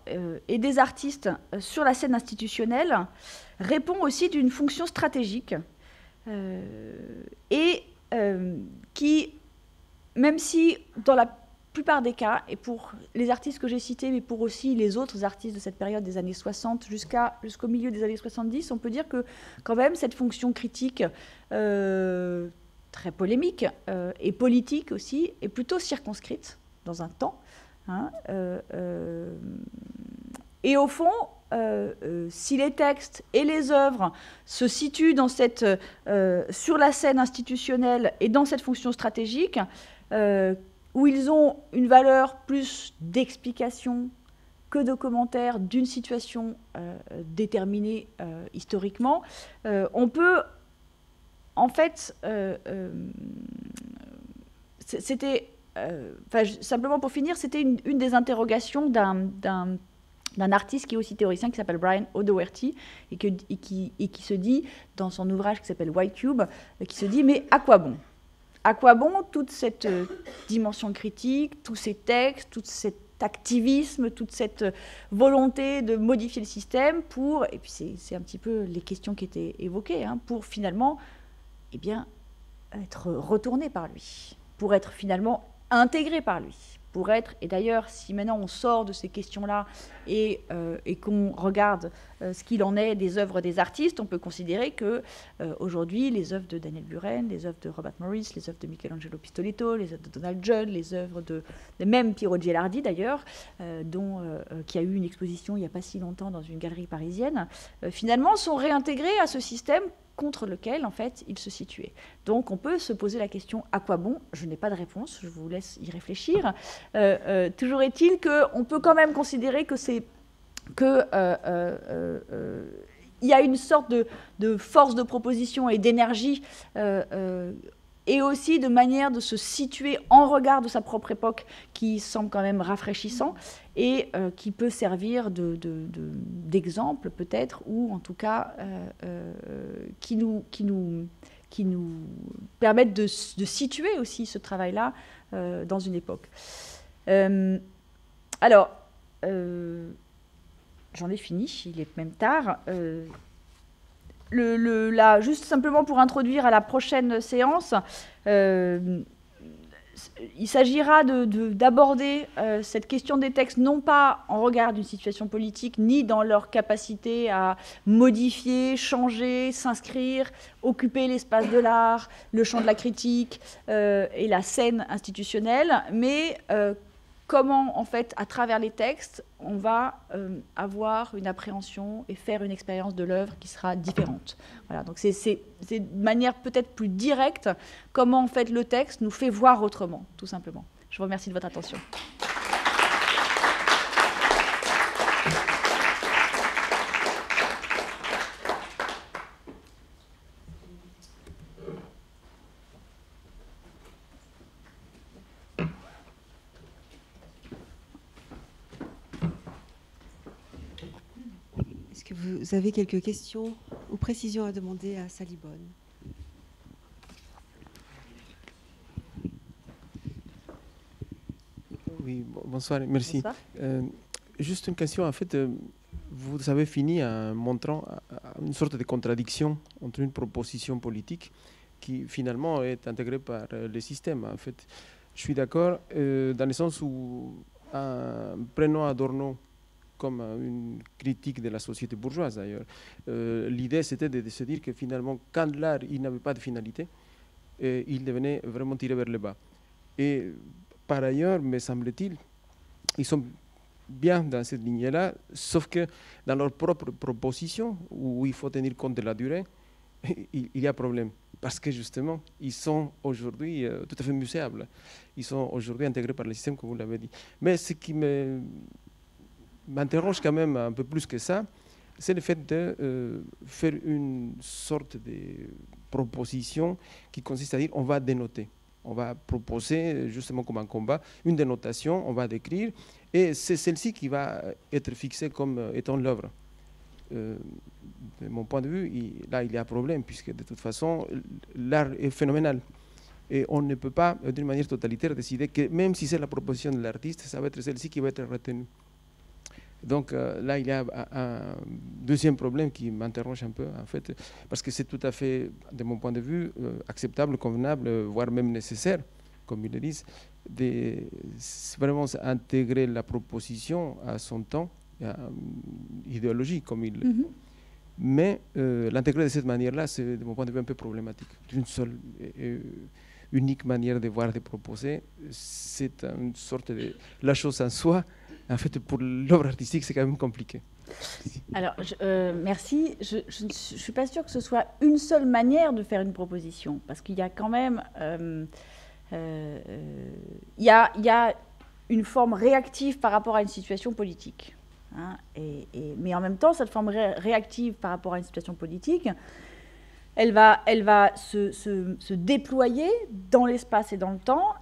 et des artistes sur la scène institutionnelle répond aussi d'une fonction stratégique et qui, même si dans la plupart des cas, et pour les artistes que j'ai cités, mais pour aussi les autres artistes de cette période des années 60 jusqu'au milieu des années 70, on peut dire que quand même cette fonction critique très polémique et politique aussi est plutôt circonscrite dans un temps. Hein, et au fond, si les textes et les œuvres se situent dans sur la scène institutionnelle et dans cette fonction stratégique, où ils ont une valeur plus d'explication que de commentaire d'une situation déterminée historiquement, on peut, en fait, simplement pour finir, c'était une des interrogations d'un artiste qui est aussi théoricien, qui s'appelle Brian O'Doherty, et qui se dit, dans son ouvrage qui s'appelle White Cube, qui se dit, mais à quoi bon ? À quoi bon toute cette dimension critique, tous ces textes, tout cet activisme, toute cette volonté de modifier le système pour, et puis c'est un petit peu les questions qui étaient évoquées, hein, pour finalement eh bien, être retourné par lui, pour être finalement intégré par lui, pour être, et d'ailleurs, si maintenant on sort de ces questions-là et qu'on regarde ce qu'il en est des œuvres des artistes, on peut considérer que aujourd'hui, les œuvres de Daniel Buren, les œuvres de Robert Morris, les œuvres de Michelangelo Pistoletto, les œuvres de Donald Judd, les œuvres de même Piero Gilardi d'ailleurs, qui a eu une exposition il n'y a pas si longtemps dans une galerie parisienne, finalement sont réintégrées à ce système contre lequel, en fait, il se situait. Donc, on peut se poser la question « à quoi bon ?» Je n'ai pas de réponse, je vous laisse y réfléchir. Toujours est-il qu'on peut quand même considérer que il y a une sorte de force de proposition et d'énergie et aussi de manière de se situer en regard de sa propre époque qui semble quand même rafraîchissant et qui peut servir d'exemple peut-être, ou en tout cas qui nous permettent de situer aussi ce travail-là dans une époque. Alors, j'en ai fini, il est même tard. Juste simplement pour introduire à la prochaine séance, il s'agira d'aborder cette question des textes non pas en regard d'une situation politique, ni dans leur capacité à modifier, changer, s'inscrire, occuper l'espace de l'art, le champ de la critique et la scène institutionnelle, mais comment, en fait, à travers les textes, on va avoir une appréhension et faire une expérience de l'œuvre qui sera différente. Voilà, donc c'est de manière peut-être plus directe comment, en fait, le texte nous fait voir autrement, tout simplement. Je vous remercie de votre attention. Vous avez quelques questions ou précisions à demander à Sally Bonne? Oui, bonsoir, merci. Bonsoir. Juste une question, en fait, vous avez fini en montrant une sorte de contradiction entre une proposition politique qui finalement est intégrée par le système. En fait, je suis d'accord dans le sens où, prenons Adorno comme une critique de la société bourgeoise d'ailleurs. L'idée c'était de se dire que finalement, quand l'art n'avait pas de finalité, il devenait vraiment tiré vers le bas. Et par ailleurs, me semble-t-il, ils sont bien dans cette lignée-là, sauf que dans leur propre proposition, où il faut tenir compte de la durée, il y a problème. Parce que justement, ils sont aujourd'hui tout à fait muséables. Ils sont aujourd'hui intégrés par le système, comme vous l'avez dit. Mais ce qui m'interroge quand même un peu plus que ça, c'est le fait de faire une sorte de proposition qui consiste à dire on va dénoter. On va proposer, justement comme un combat, une dénotation, on va décrire, et c'est celle-ci qui va être fixée comme étant l'œuvre. De mon point de vue, là, il y a un problème, puisque de toute façon, l'art est phénoménal. Et on ne peut pas, d'une manière totalitaire, décider que même si c'est la proposition de l'artiste, ça va être celle-ci qui va être retenue. Donc là, il y a un deuxième problème qui m'interroge un peu, en fait, parce que c'est tout à fait, de mon point de vue, acceptable, convenable, voire même nécessaire, comme ils le disent, de vraiment intégrer la proposition à son temps idéologique, comme il... Mais l'intégrer de cette manière-là, c'est, de mon point de vue, un peu problématique. D'une seule unique manière de voir, de proposer, c'est une sorte de... La chose en soi, en fait, pour l'œuvre artistique, c'est quand même compliqué. Alors, merci. Je ne suis pas sûre que ce soit une seule manière de faire une proposition, parce qu'il y a quand même... il y a une forme réactive par rapport à une situation politique. Hein, mais en même temps, cette forme réactive par rapport à une situation politique, elle va se déployer dans l'espace et dans le temps,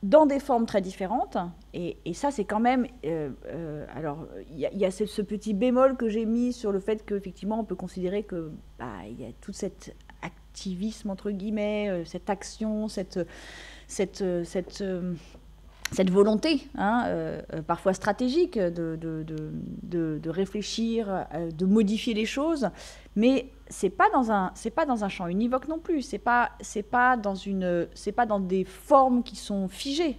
dans des formes très différentes. Et ça, c'est quand même... alors, il y a ce petit bémol que j'ai mis sur le fait qu'effectivement, on peut considérer que il y a tout cet activisme, entre guillemets, cette action, cette volonté, parfois stratégique, de réfléchir, de modifier les choses, mais c'est pas dans un champ univoque non plus. C'est pas dans des formes qui sont figées.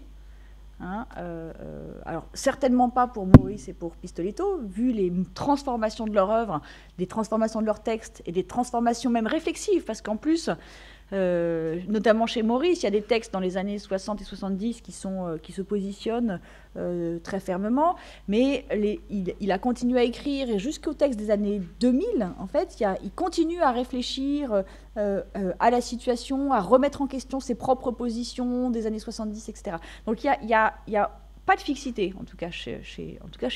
Alors certainement pas pour Maurice et pour Pistoletto, vu les transformations de leur œuvre, des transformations de leur texte et des transformations même réflexives, parce qu'en plus, notamment chez Maurice, il y a des textes dans les années 60 et 70 qui se positionnent très fermement, mais il a continué à écrire, et jusqu'au texte des années 2000, en fait, il continue à réfléchir à la situation, à remettre en question ses propres positions des années 70, etc. Donc il y a pas de fixité, en tout cas chez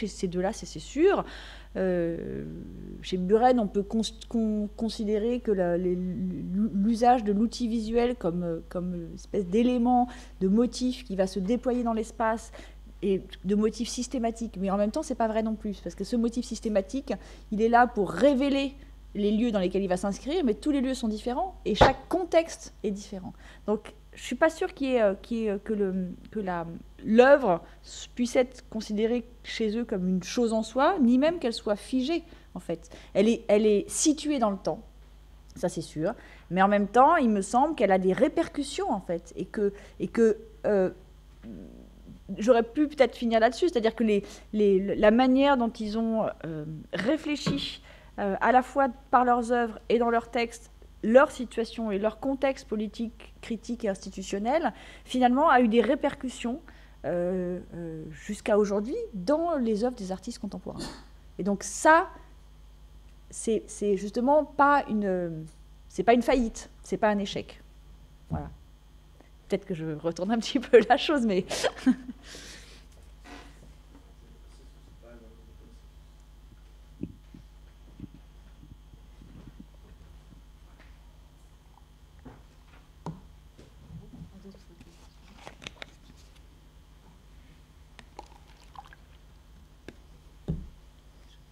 ces deux-là, c'est sûr. Chez Buren, on peut considérer que l'usage de l'outil visuel comme espèce d'élément, de motif qui va se déployer dans l'espace, et de motifs systématiques. Mais en même temps, c'est pas vrai non plus, parce que ce motif systématique, il est là pour révéler les lieux dans lesquels il va s'inscrire, mais tous les lieux sont différents, et chaque contexte est différent. Donc, je suis pas sûre que l'œuvre puisse être considérée chez eux comme une chose en soi, ni même qu'elle soit figée, en fait. Elle est située dans le temps, ça c'est sûr, mais en même temps, il me semble qu'elle a des répercussions, en fait, et que j'aurais pu peut-être finir là-dessus, c'est-à-dire que la manière dont ils ont réfléchi, à la fois par leurs œuvres et dans leurs textes, leur situation et leur contexte politique, critique et institutionnel, finalement, a eu des répercussions jusqu'à aujourd'hui dans les œuvres des artistes contemporains. Et donc ça, c'est justement pas une faillite, c'est pas un échec. Voilà. Peut-être que je retourne un petit peu la chose, mais... Je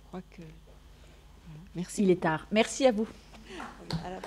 crois que... Merci. Il est tard. Merci à vous. À la